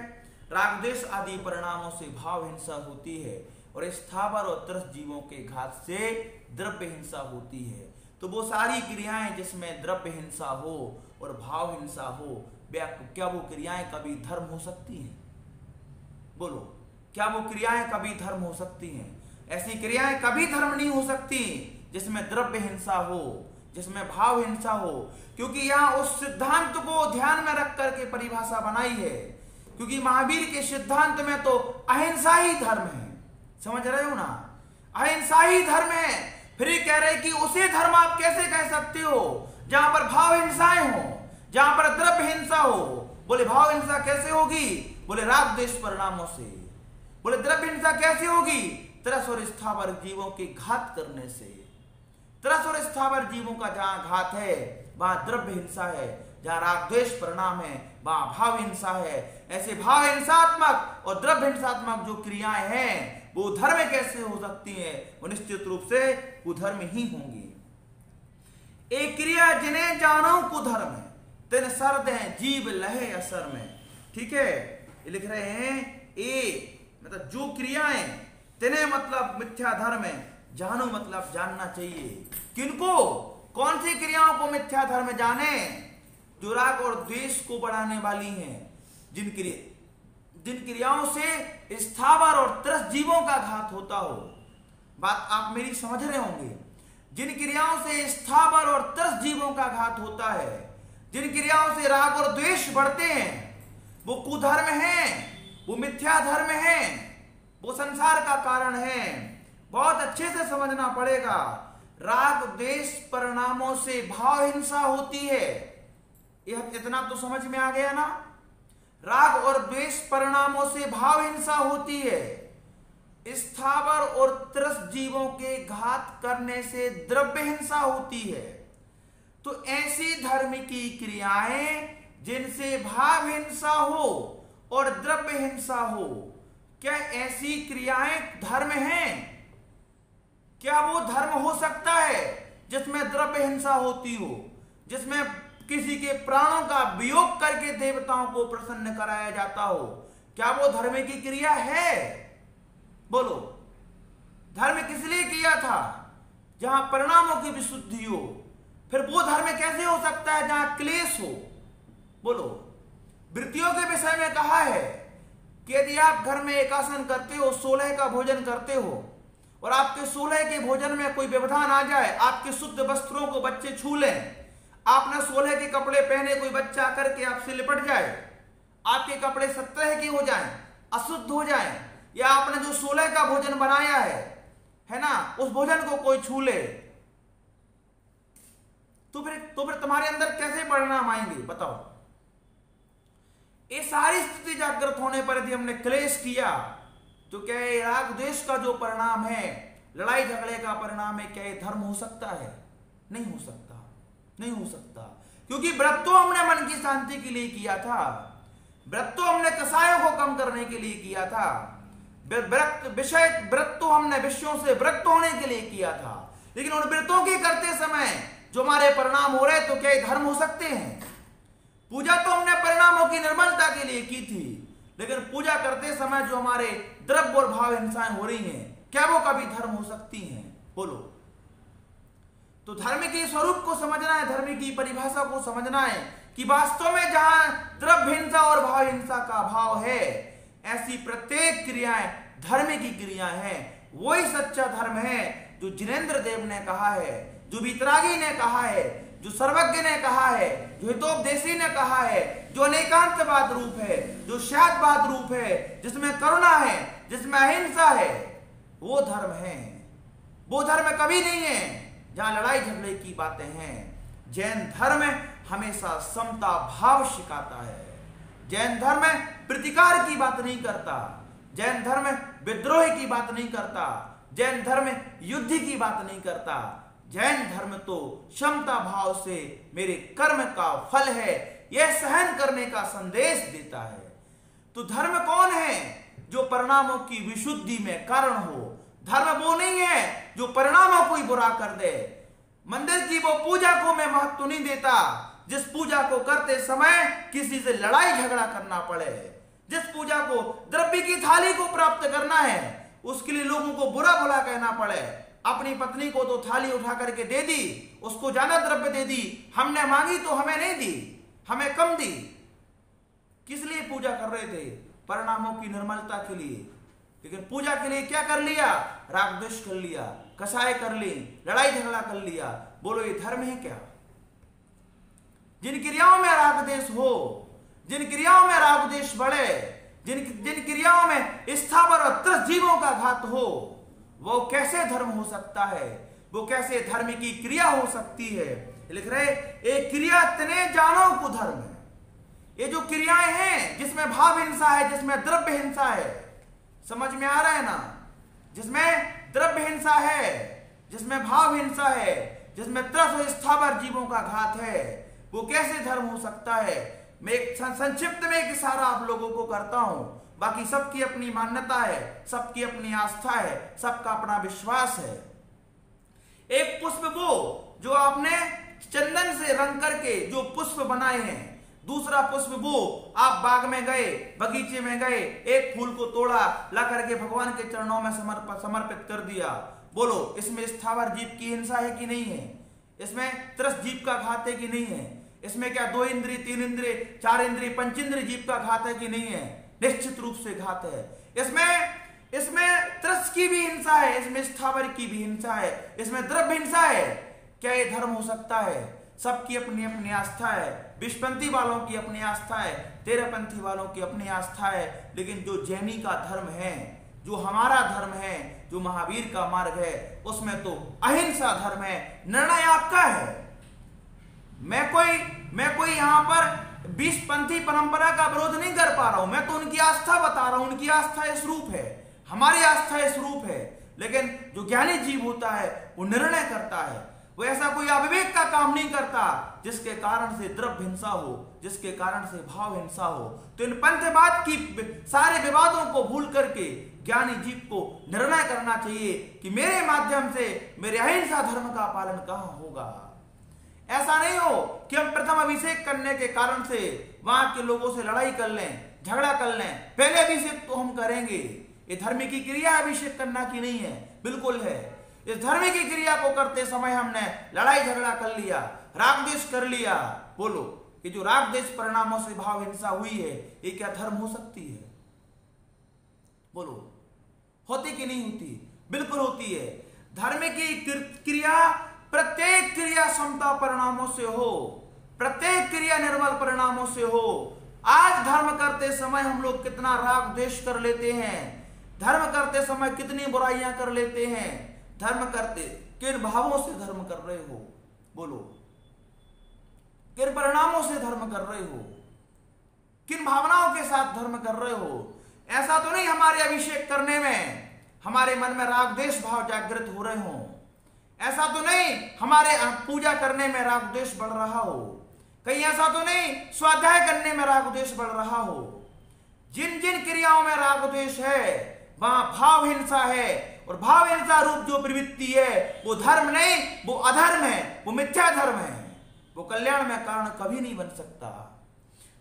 राग द्वेष आदि परिणामों से भाव हिंसा होती है और स्थावर और त्रस जीवों के घात से द्रव्य हिंसा होती है। तो वो सारी क्रियाएं जिसमें द्रव्य हिंसा हो और भाव हिंसा हो, क्या वो क्रियाएं कभी धर्म हो सकती हैं? बोलो, क्या वो क्रियाएं कभी धर्म हो सकती हैं? ऐसी क्रियाएं कभी धर्म नहीं हो सकती जिसमें द्रव्य हिंसा हो, जिसमें भाव हिंसा हो, क्योंकि यहाँ उस सिद्धांत को ध्यान में रख करके परिभाषा बनाई है। क्योंकि महावीर के सिद्धांत में तो अहिंसा ही धर्म है, समझ रहे हो ना? अहिंसा ही धर्म है। फिर ये कह रहे कि उसे धर्म आप कैसे कह सकते हो जहां पर भाव हिंसाएं हो, जहां पर द्रव्य हिंसा हो? बोले भाव हिंसा कैसे होगी? बोले राग द्वेष परिणामों से। बोले द्रव्य हिंसा कैसे होगी? त्रस और स्थावर जीवों के घात करने से। त्रस और स्थावर जीवों का जहां घात है वहां द्रव्य हिंसा है, जहां राग द्वेष परिणाम है वहां भाव हिंसा है। ऐसे भाव हिंसात्मक और द्रव्य हिंसात्मक जो क्रियाएं हैं वो धर्म कैसे हो सकती है? वो निश्चित रूप से कुधर्म ही होंगी। एक क्रिया जिन्हें जानो कुधर्म है, तिन सर्द है जीव लहे असर में। ठीक है, ये लिख रहे हैं मतलब जो क्रियाएं, तिन्हें मतलब मिथ्या धर्म है, जानो मतलब जानना चाहिए। किनको? कौन सी क्रियाओं को मिथ्या धर्म जाने? जो राग और द्वेष को बढ़ाने वाली हैं, जिन क्रियाओं से स्थावर और त्रस जीवों का घात होता हो। बात आप मेरी समझ रहे होंगे। जिन क्रियाओं से स्थावर और त्रस जीवों का घात होता है, जिन क्रियाओं से राग और द्वेष बढ़ते हैं, वो कुधर्म है, वो मिथ्या धर्म है, वो संसार का कारण है। बहुत अच्छे से समझना पड़ेगा। राग द्वेष परिणामों से भाव हिंसा होती है, यह इतना तो समझ में आ गया ना? राग और द्वेष परिणामों से भाव हिंसा होती है, स्थावर और त्रस जीवों के घात करने से द्रव्य हिंसा होती है। तो ऐसी धर्म की क्रियाएं जिनसे भाव हिंसा हो और द्रव्य हिंसा हो, क्या ऐसी क्रियाएं धर्म हैं? क्या वो धर्म हो सकता है जिसमें द्रव्य हिंसा होती हो, जिसमें किसी के प्राणों का वियोग करके देवताओं को प्रसन्न कराया जाता हो? क्या वो धर्म की क्रिया है? बोलो, धर्म किस लिए किया था? जहां परिणामों की विशुद्धि हो। फिर वो धर्म कैसे हो सकता है जहां क्लेश हो? बोलो, वृत्तियों के विषय में कहा है कि यदि आप घर में एकासन करते हो, 16 का भोजन करते हो और आपके 16 के भोजन में कोई व्यवधान आ जाए, आपके शुद्ध वस्त्रों को बच्चे छू लें, आपने 16 के कपड़े पहने, कोई बच्चा आकर के आपसे लिपट जाए, आपके कपड़े 17 के हो जाएं, अशुद्ध हो जाएं, या आपने जो 16 का भोजन बनाया है ना, उस भोजन को कोई छू ले, तो फिर तुम्हारे अंदर कैसे परिणाम आएंगे? बताओ। ये सारी स्थिति जागृत होने पर यदि हमने क्लेश किया तो क्या ये राग द्वेष का जो परिणाम है, लड़ाई झगड़े का परिणाम है, क्या ये धर्म हो सकता है? नहीं हो सकता, नहीं हो सकता। क्योंकि व्रत तो हमने मन की शांति के लिए किया था, व्रत तो हमने कसायों को कम करने के लिए किया था, व्रत तो हमने विषयों से व्रत होने के लिए किया था। लेकिन उन व्रतों के करते समय जो हमारे परिणाम हो रहे, तो क्या ये धर्म हो सकते हैं? पूजा तो हमने परिणामों की निर्मलता के लिए की थी, लेकिन पूजा करते समय जो हमारे द्रव्य और भाव हिंसाएं हो रही हैं, क्या वो कभी धर्म हो सकती हैं? बोलो। तो धर्म के स्वरूप को समझना है, धर्म की परिभाषा को समझना है कि वास्तव में जहां द्रव्य हिंसा और भाव हिंसा का अभाव है, ऐसी प्रत्येक क्रियाएं धर्म की क्रिया हैं। वही सच्चा धर्म है जो जिनेंद्र देव ने कहा है, जो वितरागी ने कहा है, जो सर्वज्ञ ने कहा है, जो हितोपदेशी ने कहा है, जो अनेकांतवाद रूप है, जो शादवाद रूप है, जिसमें करुणा है, जिसमें अहिंसा है, वो धर्म है। वो धर्म कभी नहीं है जहां लड़ाई झगड़े की बातें हैं। जैन धर्म हमेशा समता भाव सिखाता है। जैन धर्म प्रतिकार की बात नहीं करता। जैन धर्म विद्रोह की बात नहीं करता। जैन धर्म युद्ध की बात नहीं करता। जैन धर्म तो क्षमता भाव से मेरे कर्म का फल है, यह सहन करने का संदेश देता है। तो धर्म कौन है? जो परिणामों की विशुद्धि में कारण हो। धर्म वो नहीं है जो परिणामों को ही बुरा कर दे। मंदिर की वो पूजा को मैं महत्व नहीं देता जिस पूजा को करते समय किसी से लड़ाई झगड़ा करना पड़े। जिस पूजा को द्रव्य की थाली को प्राप्त करना है उसके लिए लोगों को बुरा भला कहना पड़े। अपनी पत्नी को तो थाली उठा करके दे दी, उसको ज्यादा द्रव्य दे दी, हमने मांगी तो हमें नहीं दी, हमें कम दी। किस लिए पूजा कर रहे थे? परिणामों की निर्मलता के लिए। लेकिन पूजा के लिए क्या कर लिया? राग द्वेष कर लिया, कसाय कर ली, लड़ाई झगड़ा कर लिया। बोलो ये धर्म है क्या? जिन क्रियाओं में राग द्वेष हो, जिन क्रियाओं में राग द्वेष बढ़े, जिन क्रियाओं में स्थावर और त्रस्त जीवों का घात हो, वो कैसे धर्म हो सकता है? वो कैसे धर्म की क्रिया हो सकती है? लिख रहे एक क्रिया तने जानो को धर्म है। ये जो क्रियाएं हैं जिसमें भाव हिंसा है, जिसमें द्रव्य हिंसा है, समझ में आ रहा है ना? जिसमें द्रव्य हिंसा है, जिसमें भाव हिंसा है, जिसमें त्रस्त और स्थावर जीवों का घात है, वो कैसे धर्म हो सकता है? मैं एक संक्षिप्त में एक इशारा आप लोगों को करता हूं। बाकी सबकी अपनी मान्यता है, सबकी अपनी आस्था है, सबका अपना विश्वास है। एक पुष्प वो जो आपने चंदन से रंग करके जो पुष्प बनाए हैं, दूसरा पुष्प वो आप बाग में गए, बगीचे में गए, एक फूल को तोड़ा, ला करके भगवान के चरणों में समर्पित कर दिया। बोलो इसमें स्थावर जीव की हिंसा है कि नहीं है? इसमें त्रस्त जीव का घात है कि नहीं है? इसमें क्या 2 इंद्रिय, 3 इंद्रिय, 4 इंद्रिय, 5 इंद्रिय जीव का घात है कि नहीं है? निश्चित रूप से घात है। इसमें त्रस्त की भी हिंसा है, इसमें स्थावर की भी हिंसा है, इसमें द्रव्य हिंसा है। क्या ये धर्म हो सकता है? सबकी अपनी अपनी आस्था है। विषपंथी वालों की अपनी आस्था है, तेरहपंथी वालों की अपनी आस्था है। लेकिन जो जैनी का धर्म है, जो हमारा धर्म है, जो महावीर का मार्ग है, उसमें तो अहिंसा धर्म है। निर्णय आपका है। मैं कोई यहां पर विषपंथी परंपरा का विरोध नहीं कर पा रहा हूं। मैं तो उनकी आस्था बता रहा हूं। उनकी आस्था इस रूप है, हमारी आस्था इस रूप है। लेकिन जो ज्ञानी जीव होता है वो निर्णय करता है। वो ऐसा कोई अविवेक का काम नहीं करता जिसके कारण से द्रव्य हिंसा हो, जिसके कारण से भाव हिंसा हो। तो इन पंथवाद की सारे विवादों को भूल करके ज्ञानी जीव को निर्णय करना चाहिए कि मेरे माध्यम से मेरे अहिंसा धर्म का पालन कहां होगा। ऐसा नहीं हो कि हम प्रथम अभिषेक करने के कारण से वहां के लोगों से लड़ाई कर लें, झगड़ा कर लें। पहले अभिषेक तो हम करेंगे। ये धर्म की क्रिया अभिषेक करना की नहीं है, बिल्कुल है। इस धर्म की क्रिया को करते समय हमने लड़ाई झगड़ा कर लिया, राग द्वेष कर लिया। बोलो ये जो राग द्वेष परिणामों से भाव हिंसा हुई है, ये क्या धर्म हो सकती है? बोलो होती कि नहीं होती? बिल्कुल होती है। धर्म की क्रिया प्रत्येक क्रिया समता परिणामों से हो, प्रत्येक क्रिया निर्मल परिणामों से हो। आज धर्म करते समय हम लोग कितना राग द्वेष कर लेते हैं, धर्म करते समय कितनी बुराइयां कर लेते हैं। धर्म करते किन भावों से धर्म कर रहे हो? बोलो किन परिणामों से धर्म कर रहे हो? किन भावनाओं के साथ धर्म कर रहे हो? ऐसा तो नहीं हमारे अभिषेक करने में हमारे मन में राग द्वेष भाव जागृत हो रहे हो। ऐसा तो नहीं हमारे पूजा करने में राग द्वेष बढ़ रहा हो। कहीं ऐसा तो नहीं स्वाध्याय करने में राग द्वेष बढ़ रहा हो। जिन जिन क्रियाओं में राग द्वेष है वहां भाव हिंसा है। और भाव हिंसा रूप जो प्रवृत्ति है वो धर्म नहीं, वो अधर्म है, वो मिथ्या धर्म है। वो कल्याण में कारण कभी नहीं बन सकता।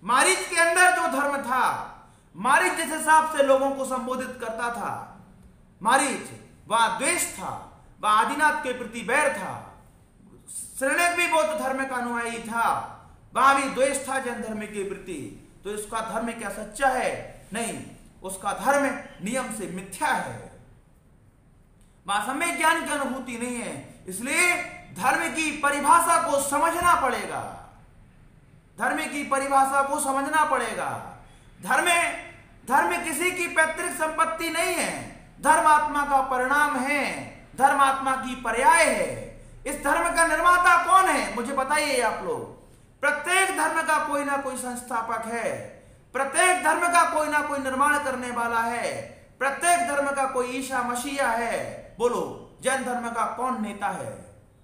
मारीच के अंदर जो धर्म था, मारीच जिस हिसाब से लोगों को संबोधित करता था, मारीच वहां द्वेष था, वह आदिनाथ के प्रति बैर था। शरण्यक भी बौद्ध धर्म का अनुयायी था, वहां भी द्वेष था जैन धर्म के प्रति। तो इसका धर्म क्या सच्चा है? नहीं। उसका धर्म नियम से मिथ्या है, वास्तव ज्ञान की अनुभूति नहीं है। इसलिए धर्म की परिभाषा को समझना पड़ेगा, धर्म की परिभाषा को समझना पड़ेगा। धर्म किसी की पैतृक संपत्ति नहीं है, धर्म आत्मा का परिणाम है, धर्म आत्मा की पर्याय है। इस धर्म का निर्माता कौन है, मुझे बताइए आप लोग। प्रत्येक धर्म का कोई ना कोई संस्थापक है, प्रत्येक धर्म का कोई ना कोई निर्माण करने वाला है, प्रत्येक धर्म का कोई ईसा मसीहा है। बोलो जैन धर्म का कौन नेता है,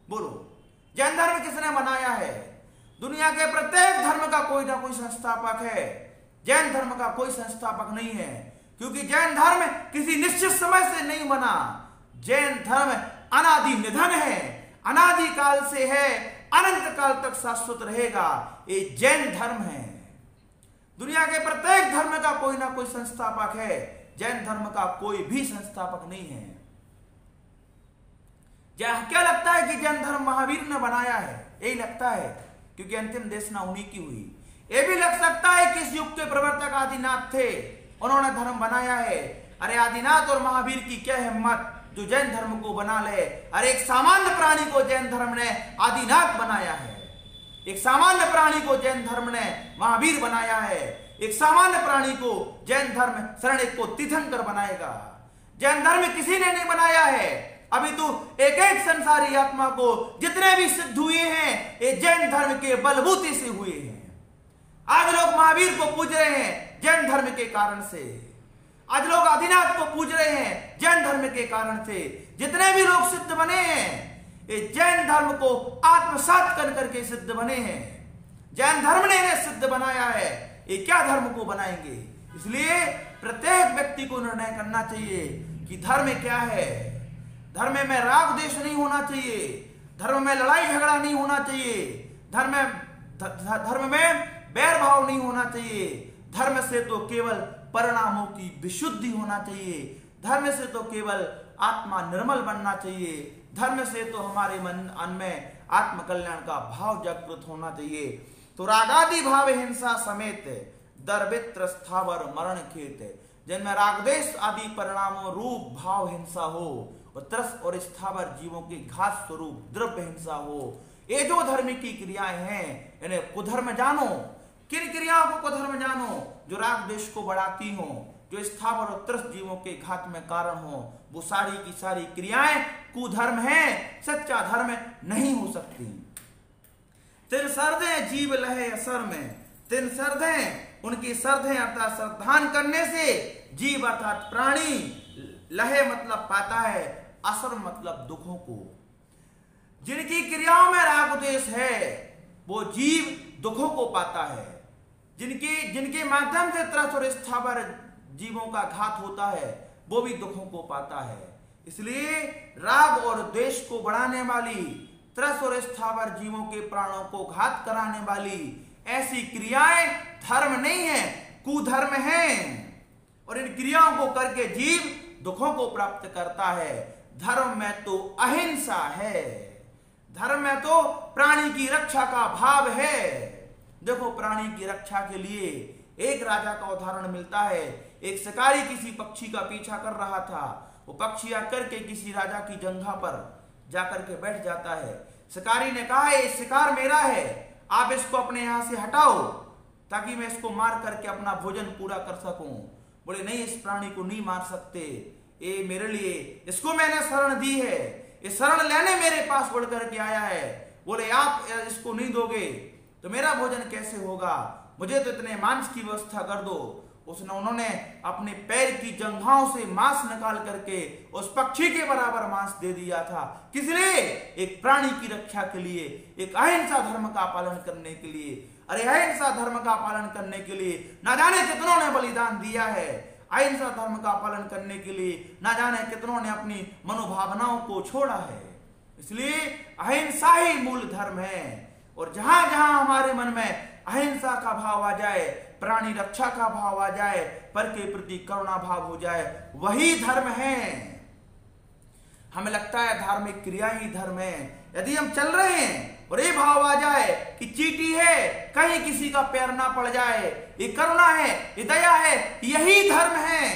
बोलो जैन धर्म किसने बनाया है? दुनिया के प्रत्येक धर्म का कोई ना कोई संस्थापक है, जैन धर्म का कोई संस्थापक नहीं है, क्योंकि जैन धर्म किसी निश्चित समय से नहीं बना। जैन धर्म अनादि निधन है, अनादि काल से है, अनंत काल तक शाश्वत रहेगा। ये जैन धर्म है। दुनिया के प्रत्येक धर्म का कोई ना कोई संस्थापक है, जैन धर्म का कोई भी संस्थापक नहीं है। क्या लगता है कि जैन धर्म महावीर ने बनाया है? यही लगता है, क्योंकि अंतिम देशना उन्हीं की हुई। ये भी लग सकता है कि इस युग के प्रवर्तक आदिनाथ थे, उन्होंने धर्म बनाया है। अरे आदिनाथ और महावीर की क्या हिम्मत जो जैन धर्म को बना ले। अरे एक सामान्य प्राणी को जैन धर्म ने आदिनाथ बनाया है, एक सामान्य प्राणी को जैन धर्म ने महावीर बनाया है, एक सामान्य प्राणी को जैन धर्म शरण को तीर्थंकर बनाएगा। जैन धर्म किसी ने नहीं बनाया है। अभी तो एक एक संसारी आत्मा को जितने भी सिद्ध हुए हैं, ये जैन धर्म के बलबूते से हुए हैं। आज लोग महावीर को पूज रहे हैं जैन धर्म के कारण से, आज लोग आदिनाथ को पूज रहे हैं जैन धर्म के कारण से। जितने भी लोग सिद्ध बने हैं, ये जैन धर्म को आत्मसात कर करके सिद्ध बने हैं। जैन धर्म ने इन्हें सिद्ध बनाया है, ये क्या धर्म को बनाएंगे? इसलिए प्रत्येक व्यक्ति को निर्णय करना चाहिए कि धर्म क्या है। धर्म में राग द्वेष नहीं होना चाहिए, धर्म में लड़ाई झगड़ा नहीं होना चाहिए, धर्म में बैर भाव नहीं होना चाहिए। धर्म से तो केवल परिणामों की विशुद्धि होना चाहिए, धर्म से तो केवल आत्मा निर्मल बनना चाहिए, धर्म से तो हमारे मन में आत्म कल्याण का भाव जागृत होना चाहिए। तो रागादि भाव हिंसा समेत दर्वित्र स्थावर मरण खेत, जिनमें रागदेश आदि परिणामों रूप भाव हिंसा हो और त्रस और स्थावर जीवों की घात स्वरूप द्रव्य हिंसा हो। ये जो धर्म की क्रियाएं हैं, इन्हें कुधर्म जानो। किन क्रियाओं को कुधर्म जानो? जो राग देश को बढ़ाती हो, जो स्थावर और त्रस्त जीवों के घात में कारण हो, वो सारी की सारी क्रियाएं कुधर्म हैं, सच्चा धर्म नहीं हो सकती। तिन सरदे जीव लहे असर में, तिन सरदे उनकी सरदे अर्थात श्रद्धान करने से जीव अर्थात प्राणी, लहे मतलब पाता है, असर मतलब दुखों को। जिनकी क्रियाओं में राग द्वेष है वो जीव दुखों को पाता है। जिनके माध्यम से त्रस्त और स्थावर जीवों का घात होता है वो भी दुखों को पाता है। इसलिए राग और द्वेष को बढ़ाने वाली, त्रस्त और स्थावर जीवों के प्राणों को घात कराने वाली ऐसी क्रियाएं धर्म नहीं है, कुधर्म है। और इन क्रियाओं को करके जीव दुखों को प्राप्त करता है। धर्म में तो अहिंसा है, धर्म में तो प्राणी की रक्षा का भाव है। देखो प्राणी की रक्षा के लिए एक राजा का उदाहरण मिलता है। एक शिकारी किसी पक्षी का पीछा कर रहा था, वो पक्षी आकर के किसी राजा की जंघा पर जाकर के बैठ जाता है। शिकारी ने कहा ये शिकार मेरा है, आप इसको अपने यहां से हटाओ ताकि मैं इसको मार करके अपना भोजन पूरा कर सकूं। बोले नहीं, इस प्राणी को नहीं मार सकते, ये मेरे लिए, इसको मैंने शरण दी है, ये शरण लेने मेरे पास बढ़ करके आया है। बोले आप इसको नहीं दोगे तो मेरा भोजन कैसे होगा, मुझे तो इतने मांस की व्यवस्था कर दो। उन्होंने अपने पैर की जंघाओं से मांस निकाल करके उस पक्षी के बराबर मांस दे दिया था। किस लिए? एक प्राणी की रक्षा के लिए, एक अहिंसा धर्म का पालन करने के लिए। अरे अहिंसा धर्म का पालन करने के लिए ना जाने कितनों ने बलिदान दिया है। अहिंसा धर्म का पालन करने के लिए ना जाने कितनों ने अपनी मनोभावनाओं को छोड़ा है। इसलिए अहिंसा ही मूल धर्म है। और जहां जहां हमारे मन में अहिंसा का भाव आ जाए, प्राणी रक्षा का भाव आ जाए, पर के प्रति करुणा भाव हो जाए, वही धर्म है। हमें लगता है धार्मिक क्रिया ही धर्म है। यदि हम चल रहे हैं और ये भाव आ जाए कि चींटी है, कहीं किसी का पैर ना पड़ जाए, ये करुणा है, ये दया है, यही धर्म है,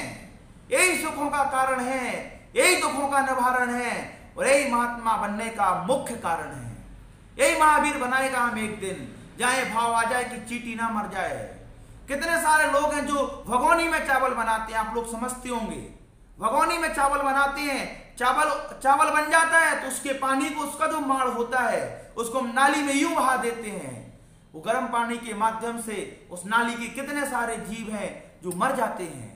यही सुखों का कारण है, यही दुखों का निवारण है और यही महात्मा बनने का मुख्य कारण है। यही महावीर बनाएगा हम एक दिन, जहां ये भाव आ जाए कि चींटी ना मर जाए। कितने सारे लोग हैं जो भगोनी में चावल बनाते हैं, आप लोग समझते होंगे, भगोनी में चावल बनाते हैं, चावल बन जाता है तो उसके पानी को, उसका जो माड़ होता है उसको हम नाली में यूं बहा देते हैं। वो गर्म पानी के माध्यम से उस नाली के कितने सारे जीव हैं जो मर जाते हैं,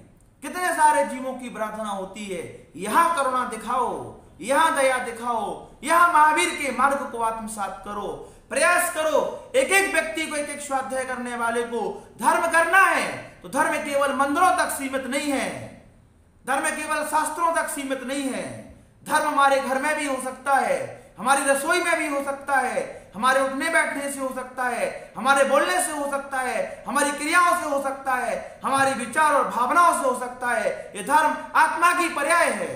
कितने सारे जीवों की प्रार्थना होती है। यहां करुणा दिखाओ, यहां दया दिखाओ, यहां महावीर के मार्ग को आत्मसात करो, प्रयास करो। एक एक व्यक्ति को, एक एक स्वाध्याय करने वाले को धर्म करना है तो धर्म केवल मंदिरों तक सीमित नहीं है, धर्म केवल शास्त्रों तक सीमित नहीं है। धर्म हमारे घर में भी हो सकता है, हमारी रसोई में भी हो सकता है, हमारे उठने बैठने से हो सकता है, हमारे बोलने से हो सकता है, हमारी क्रियाओं से हो सकता है, हमारी विचार और भावनाओं से हो सकता है। ये धर्म आत्मा की पर्याय है।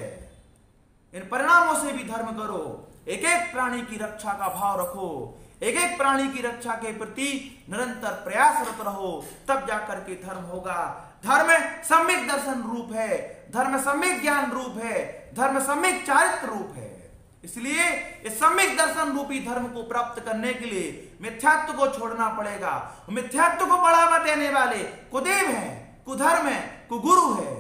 इन परिणामों से भी धर्म करो। एक एक प्राणी की रक्षा का भाव रखो, एक एक प्राणी की रक्षा के प्रति निरंतर प्रयासरत रहो, तब जाकर के धर्म होगा। धर्म सम्यक दर्शन रूप है, धर्म सम्यक ज्ञान रूप है, धर्म सम्यक चारित्र रूप है। इसलिए इस सम्यक दर्शन रूपी धर्म को प्राप्त करने के लिए मिथ्यात्व को छोड़ना पड़ेगा। मिथ्यात्व को बढ़ावा देने वाले कुदेव हैं, कुधर्म है, कुगुरु है।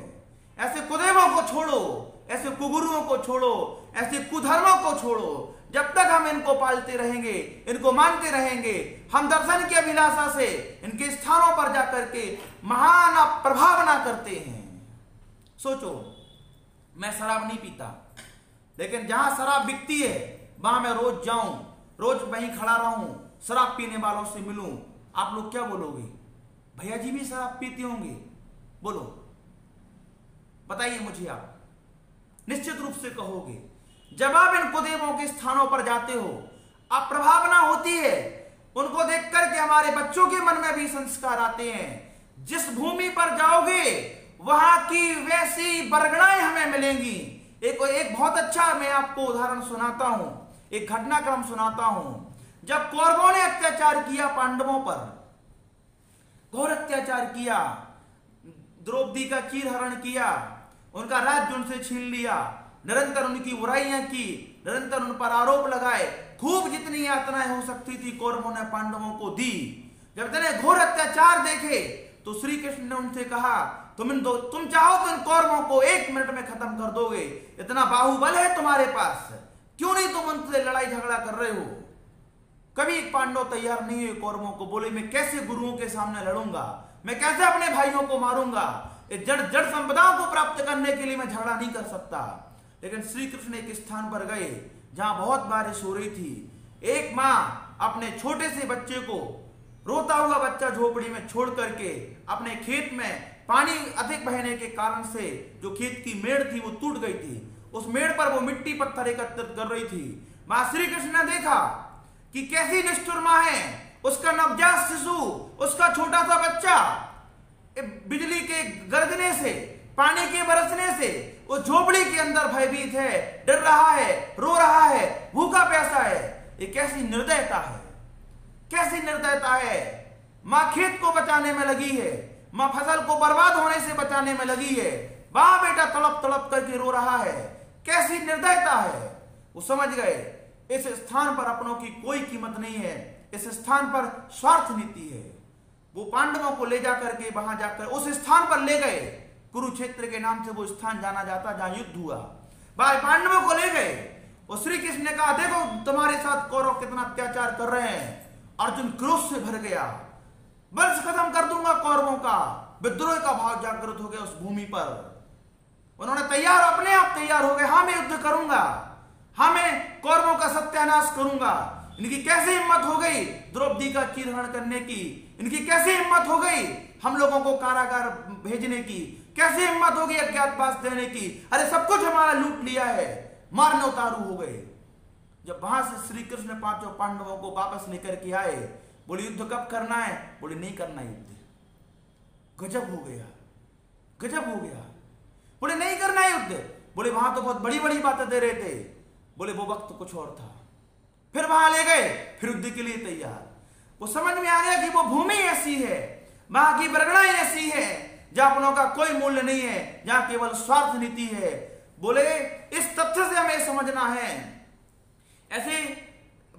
ऐसे कुदेवों को छोड़ो, ऐसे कुगुरुओं को छोड़ो, ऐसे कुधर्मों को छोड़ो। जब तक हम इनको पालते रहेंगे, इनको मानते रहेंगे, हम दर्शन की अभिलाषा से इनके स्थानों पर जाकर के महान प्रभावना करते हैं। सोचो, मैं शराब नहीं पीता, लेकिन जहां शराब बिकती है वहां मैं रोज जाऊं, रोज वहीं खड़ा रहूं, शराब पीने वालों से मिलूं, आप लोग क्या बोलोगे? भैया जी भी शराब पीते होंगे, बोलो, बताइए मुझे। आप निश्चित रूप से कहोगे। जब आप इन कुदेवों के स्थानों पर जाते हो, आप प्रभावना होती है, उनको देख करके हमारे बच्चों के मन में भी संस्कार आते हैं। जिस भूमि पर जाओगे वहां की वैसी बरगड़ाएं हमें मिलेंगी। एक बहुत अच्छा मैं आपको उदाहरण सुनाता हूं, एक घटनाक्रम सुनाता हूं। जब कौरवों ने अत्याचार किया पांडवों पर, घोर अत्याचार किया, द्रौपदी का चीरहरण किया, उनका राज्य उनसे छीन लिया, निरंतर उनकी बुराइयां की, निरंतर उन पर आरोप लगाए, खूब जितनी यातनाएं हो सकती थी कौरवों ने पांडवों को दी। जब इतने घोर अत्याचार देखे तो श्री कृष्ण ने उनसे कहा, तुम चाहो तो इन कौरवों को 1 मिनट में खत्म कर दोगे, इतना बाहुबल है तुम्हारे पास, क्यों नहीं तुम उनसे लड़ाई झगड़ा कर रहे हो? कभी पांडव तैयार नहीं हुए कौरवों को, बोले मैं कैसे गुरुओं के सामने लड़ूंगा, मैं कैसे अपने भाइयों को मारूंगा, जड़ संपदाओं को प्राप्त करने के लिए मैं झगड़ा नहीं कर सकता। लेकिन श्री कृष्ण एक स्थान पर गए जहां बहुत बारिश हो रही थी। एक मां अपने छोटे से बच्चे को, रोता हुआ बच्चा झोपड़ी में छोड़ करके अपने खेत में पानी अधिक बहने के कारण से जो खेत की मेड़ थी वो टूट गई थी, उस मेड़ पर वो मिट्टी पत्थर एकत्रित कर रही थी। मां श्री कृष्ण ने देखा कि कैसी निष्ठुर मां है, उसका नवजात शिशु, उसका छोटा सा बच्चा बिजली के गरजने से, पानी के बरसने से वो झोपड़ी के अंदर भयभीत है, डर रहा है, रो रहा है, भूखा प्यासा है। ये कैसी निर्दयता है, कैसी निर्दयता है। मां खेत को बचाने में लगी है, मां फसल को बर्बाद होने से बचाने में लगी है, वहां बेटा तड़प तड़प करके रो रहा है, कैसी निर्दयता है। वो समझ गए इस स्थान पर अपनों की कोई कीमत नहीं है, इस स्थान पर स्वार्थ नीति है। वो पांडवों को ले जाकर के वहां जाकर उस स्थान पर ले गए, कुरुक्षेत्र के नाम से वो स्थान जाना जाता जहां युद्ध हुआ। भाई पांडवों को ले गए और श्री कृष्ण ने कहा, देखो तुम्हारे साथ कौरव कितना अत्याचार कर रहे हैं। अर्जुन क्रोध से भर गया, वंश खत्म कर दूंगा कौरवों का। विद्रोह का भाव जागृत हो गया उस भूमि पर। उन्होंने अपने आप तैयार हो गए, हाँ मैं युद्ध करूंगा, हाँ मैं कौरवों का सत्यानाश करूंगा। इनकी कैसे हिम्मत हो गई द्रौपदी का चीरहरण करने की, इनकी कैसे हिम्मत हो गई हम लोगों को कारागार भेजने की, कैसे हिम्मत हो गई अज्ञातवास देने की। अरे सब कुछ हमारा लूट लिया है, मारने उतारू हो गए। जब वहां से श्री कृष्ण 5 पांडवों को वापस लेकर के आए, बोले युद्ध कब करना है? बोले नहीं करना युद्ध। गजब हो गया, गजब हो गया। बोले नहीं करना युद्ध। बोले वहां तो बहुत बड़ी बड़ी बातें दे रहे थे। बोले वो वक्त कुछ और था, फिर वहां ले गए, फिर युद्ध के लिए तैयार। वो समझ में आ गया कि वो भूमि ऐसी है, वहां की परगनाएं ऐसी है जहां अपनों का कोई मूल्य नहीं है, जहां केवल स्वार्थ नीति है। बोले इस तथ्य से हमें समझना है। ऐसे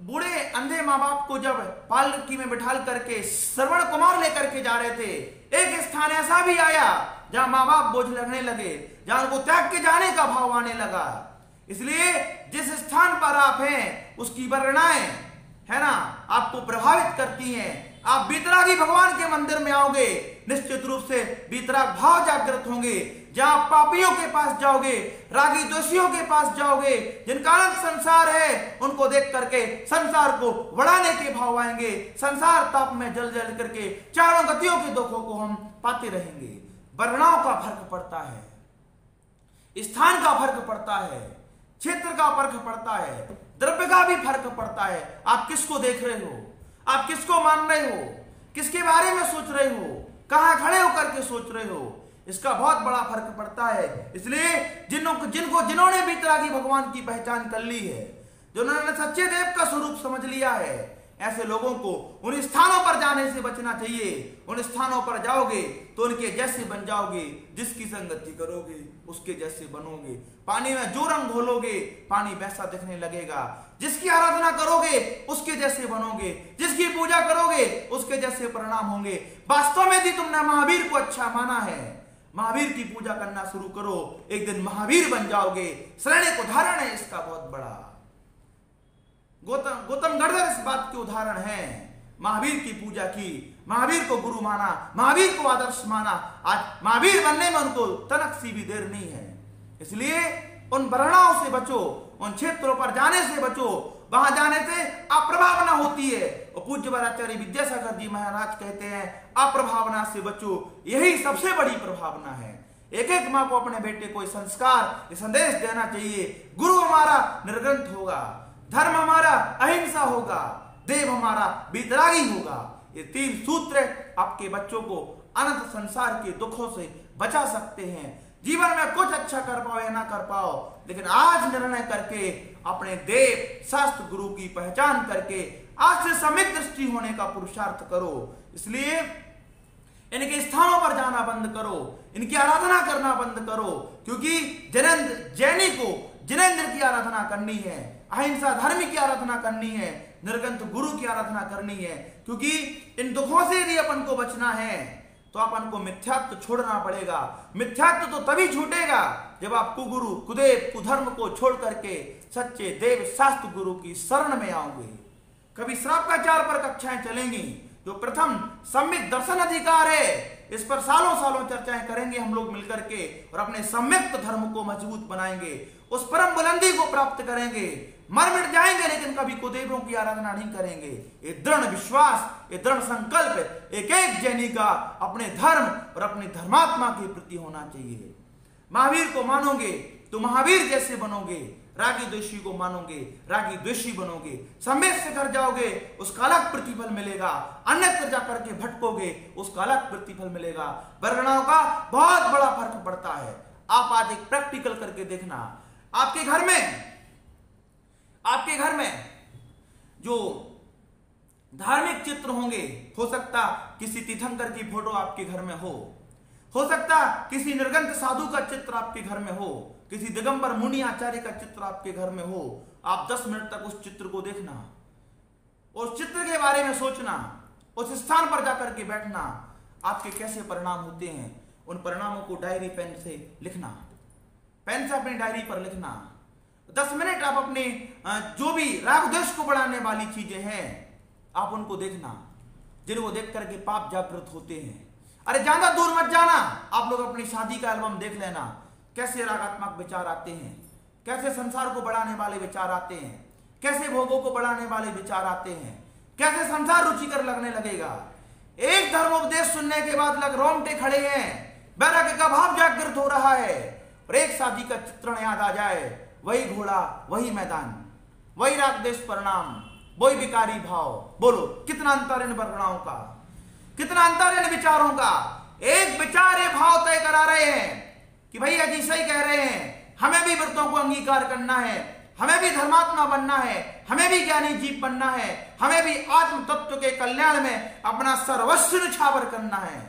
बूढ़े अंधे माँ बाप को जब पालकी में बिठाल करके श्रवण कुमार लेकर के जा रहे थे, एक स्थान ऐसा भी आया जहां माँ बाप बोझ लगने लगे, जहां उनको त्याग के जाने का भाव आने लगा। इसलिए जिस स्थान पर आप हैं उसकी वर्णनाएं है ना आपको प्रभावित करती हैं। आप बीतरागी भगवान के मंदिर में आओगे, निश्चित रूप से बीतराग भाव जागृत होंगे। जहां पापियों के पास जाओगे, रागी दोषियों के पास जाओगे, जिनका अनंत संसार है, उनको देख करके संसार को बढ़ाने के भाव आएंगे। संसार ताप में जल जल करके चारों गतियों के दुखों को हम पाते रहेंगे। वर्णाओं का फर्क पड़ता है, स्थान का फर्क पड़ता है, क्षेत्र का फर्क पड़ता है, द्रव्य का भी फर्क पड़ता है। आप किसको देख रहे हो, आप किसको मान रहे हो, किसके बारे में सोच रहे हो, कहां खड़े होकर के सोच रहे हो, इसका बहुत बड़ा फर्क पड़ता है। इसलिए जिन्होंने बीतरागी भगवान की पहचान कर ली है, जिन्होंने सच्चे देव का स्वरूप समझ लिया है, ऐसे लोगों को उन स्थानों पर जाने से बचना चाहिए। उन स्थानों पर जाओगे तो उनके जैसे बन जाओगे, जिसकी संगति करोगे उसके जैसे बनोगे। पानी में जो रंग घोलोगे पानी वैसा दिखने लगेगा। जिसकी आराधना करोगे उसके जैसे बनोगे, जिसकी पूजा करोगे उसके जैसे परिणाम होंगे। वास्तव में यदि तुमने महावीर को अच्छा माना है, महावीर की पूजा करना शुरू करो, एक दिन महावीर बन जाओगे। श्रेणी को धारण है इसका बहुत बड़ा। गौतम गणधर इस बात के उदाहरण है। महावीर की पूजा की, महावीर को गुरु माना, महावीर को आदर्श माना। आज महावीर बनने में उनको तनक सी भी देर नहीं है। इसलिए उन वर्णाओं से बचो, उन क्षेत्रों पर जाने से बचो। वहां जाने से अप्रभावना होती है। और पूज्य आचार्य विद्यासागर जी महाराज कहते हैं अप्रभावना से बचो, यही सबसे बड़ी प्रभावना है। एक एक माँ को अपने बेटे को संस्कार संदेश देना चाहिए। गुरु हमारा निर्ग्रंथ होगा, धर्म हमारा अहिंसा होगा, देव हमारा बीतरागी होगा। ये 3 सूत्र आपके बच्चों को अनंत संसार के दुखों से बचा सकते हैं। जीवन में कुछ अच्छा कर पाओ या ना कर पाओ, लेकिन आज निर्णय करके अपने देव शास्त्र गुरु की पहचान करके आज से सम्यक दृष्टि होने का पुरुषार्थ करो। इसलिए इनके स्थानों पर जाना बंद करो, इनकी आराधना करना बंद करो, क्योंकि जैनी को जिनेंद्र की आराधना करनी है, अहिंसा धर्म की आराधना करनी है, निर्ग्रंथ गुरु की आराधना करनी है। क्योंकि इन दुखों से यदि अपन को बचना है तो अपन को मिथ्यात्व छोड़ना पड़ेगा। मिथ्यात्व तो तभी छूटेगा जब आप कुगुरु कुदेव कुधर्म को छोड़ करके सच्चे देव शास्त्र गुरु की शरण में आओगे। कभी श्रापाचार पर कक्षाएं चलेंगी, जो प्रथम सम्यक दर्शन अधिकार है, इस पर सालों सालों चर्चाएं करेंगे हम लोग मिलकर के, और अपने सम्यक धर्म को मजबूत बनाएंगे, उस परम बुलंदी को प्राप्त करेंगे। मर मिट जाएंगे लेकिन कभी कुदेवों की आराधना नहीं करेंगे। ये दृढ़ विश्वास, ये दृढ़ संकल्प एक एक जैनी का अपने धर्म और अपने धर्मात्मा के प्रति होना चाहिए। महावीर को मानोगे तो महावीर जैसे बनोगे, रागी द्वेषी को मानोगे रागी द्वेषी बनोगे। सम्यक से कर जाओगे उसका अलग प्रतिफल मिलेगा, अन्यत्र जाकर के भटकोगे उसका अलग प्रतिफल मिलेगा। वर्णाओं का बहुत बड़ा फर्क पड़ता है। आप आज एक प्रैक्टिकल करके देखना, आपके घर में जो धार्मिक चित्र होंगे, हो सकता किसी तीर्थंकर की फोटो आपके घर में हो सकता किसी निर्गंथ साधु का चित्र आपके घर में हो, किसी दिगंबर मुनि आचार्य का चित्र आपके घर में हो। आप 10 मिनट तक उस चित्र को देखना, उस चित्र के बारे में सोचना, उस स्थान पर जाकर के बैठना, आपके कैसे परिणाम होते हैं। उन परिणामों को डायरी पेन से लिखना, पेन से अपनी डायरी पर लिखना। 10 मिनट आप अपने जो भी राग द्वेष को बढ़ाने वाली चीजें हैं आप उनको देखना, जिनको देख करके पाप जागृत होते हैं। अरे ज्यादा दूर मत जाना, आप लोग अपनी शादी का एल्बम देख लेना, कैसे रागात्मक विचार आते हैं, कैसे संसार को बढ़ाने वाले विचार आते हैं, कैसे भोगों को बढ़ाने वाले विचार आते हैं, कैसे संसार रुचिकर लगने लगेगा। एक धर्मोपदेश सुनने के बाद लग रोंगटे खड़े हैं, वैराग्य का भाव जागृत हो रहा है, और एक शादी का चित्रण याद आ जाए, वही घोड़ा वही मैदान, वही राग द्वेष परिणाम, वही विकारी भाव। बोलो कितना अंतर इन वर्णाओं का, कितना अंतर इन विचारों का। एक विचार ये भाव तय करा रहे हैं कि भैया जी सही कह रहे हैं, हमें भी व्रतों को अंगीकार करना है, हमें भी धर्मात्मा बनना है, हमें भी ज्ञानी जीव बनना है, हमें भी आत्म तत्व के कल्याण में अपना सर्वस्व न्यौछावर करना है।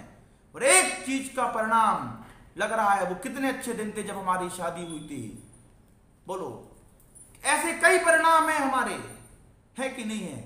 और एक चीज का परिणाम लग रहा है, वो कितने अच्छे दिन थे जब हमारी शादी हुई थी। बोलो, ऐसे कई परिणाम हैं हमारे, है कि नहीं है?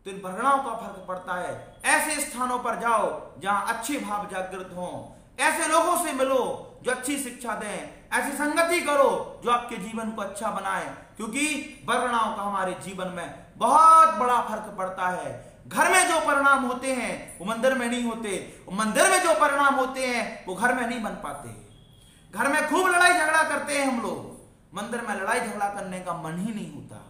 तो इन परिणामों का फर्क पड़ता है। ऐसे स्थानों पर जाओ जहां अच्छे भाव जागृत हों, ऐसे लोगों से मिलो जो अच्छी शिक्षा दें, ऐसी संगति करो जो आपके जीवन को अच्छा बनाए, क्योंकि परिणाम का हमारे जीवन में बहुत बड़ा फर्क पड़ता है। घर में जो परिणाम होते हैं वो मंदिर में नहीं होते, मंदिर में जो परिणाम होते हैं वो घर में नहीं बन पाते। घर में खूब लड़ाई झगड़ा करते हैं हम लोग, मंदिर में लड़ाई झगड़ा करने का मन ही नहीं होता।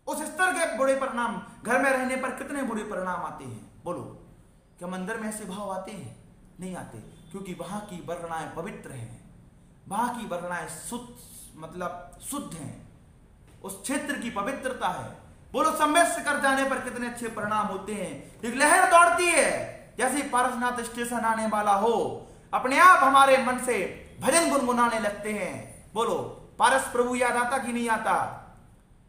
उस स्तर के बुरे परिणाम घर में रहने पर कितने बुरे परिणाम आते हैं? बोलो, क्या मंदिर में ऐसे भाव आते हैं? नहीं आते, क्योंकि वहां की वर्णाएं पवित्र हैं, वहां की वर्णाएं शुद्ध हैं, उस क्षेत्र की पवित्रता है। बोलो, सम्यस्य कर जाने पर कितने अच्छे परिणाम होते हैं। एक लहर दौड़ती है, जैसे पारसनाथ स्टेशन आने वाला हो, अपने आप हमारे मन से भजन गुनगुनाने लगते हैं। बोलो, पारस प्रभु याद आता कि नहीं आता?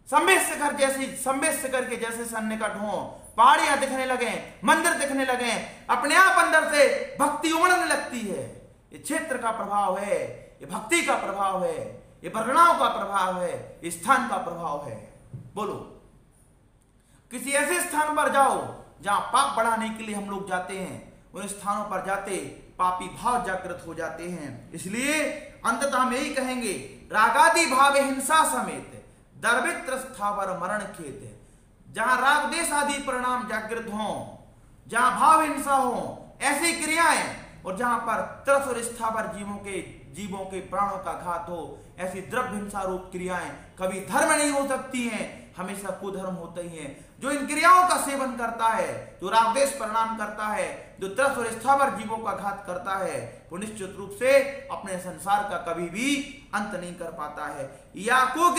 सम्यस्य करके जैसे सन्निकट हो, पहाड़ियां दिखने लगे, मंदिर दिखने लगे, अपने आप अंदर से भक्ति उमड़ने लगती है। ये क्षेत्र का प्रभाव है, ये भक्ति का प्रभाव है, ये वर्णाओं का प्रभाव है, ये स्थान का प्रभाव है। बोलो, किसी ऐसे स्थान पर जाओ जहां पाप बढ़ाने के लिए हम लोग जाते हैं, उन स्थानों पर जाते पापी भाव जागृत हो जाते हैं। इसलिए अंततः हम यही कहेंगे, रागादि भाव हिंसा समेत दर्भित्र स्थावर मरण खेत। जहां राग देश आदि परिणाम जागृत हो, जहां भाव हिंसा हो, ऐसी क्रियाएं, और जहां पर त्रस और स्थावर जीवों के प्राणों का घात हो, ऐसी द्रव्य हिंसा रूप क्रियाएं कभी धर्म नहीं हो सकती हैं, हमेशा कुधर्म होते ही हैं। जो इन क्रियाओं का सेवन करता है, जो रागद्वेष परिणाम करता है, जो त्रस और स्थावर जीवों का घात करता है, वो निश्चित रूप से अपने संसार का कभी भी अंत नहीं कर पाता है। या को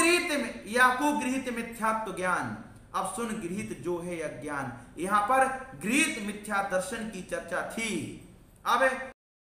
गृहीत मिथ्यात्व ज्ञान, अब सुन गृहीत जो है अज्ञान। यहां पर गृहीत मिथ्या दर्शन की चर्चा थी। अब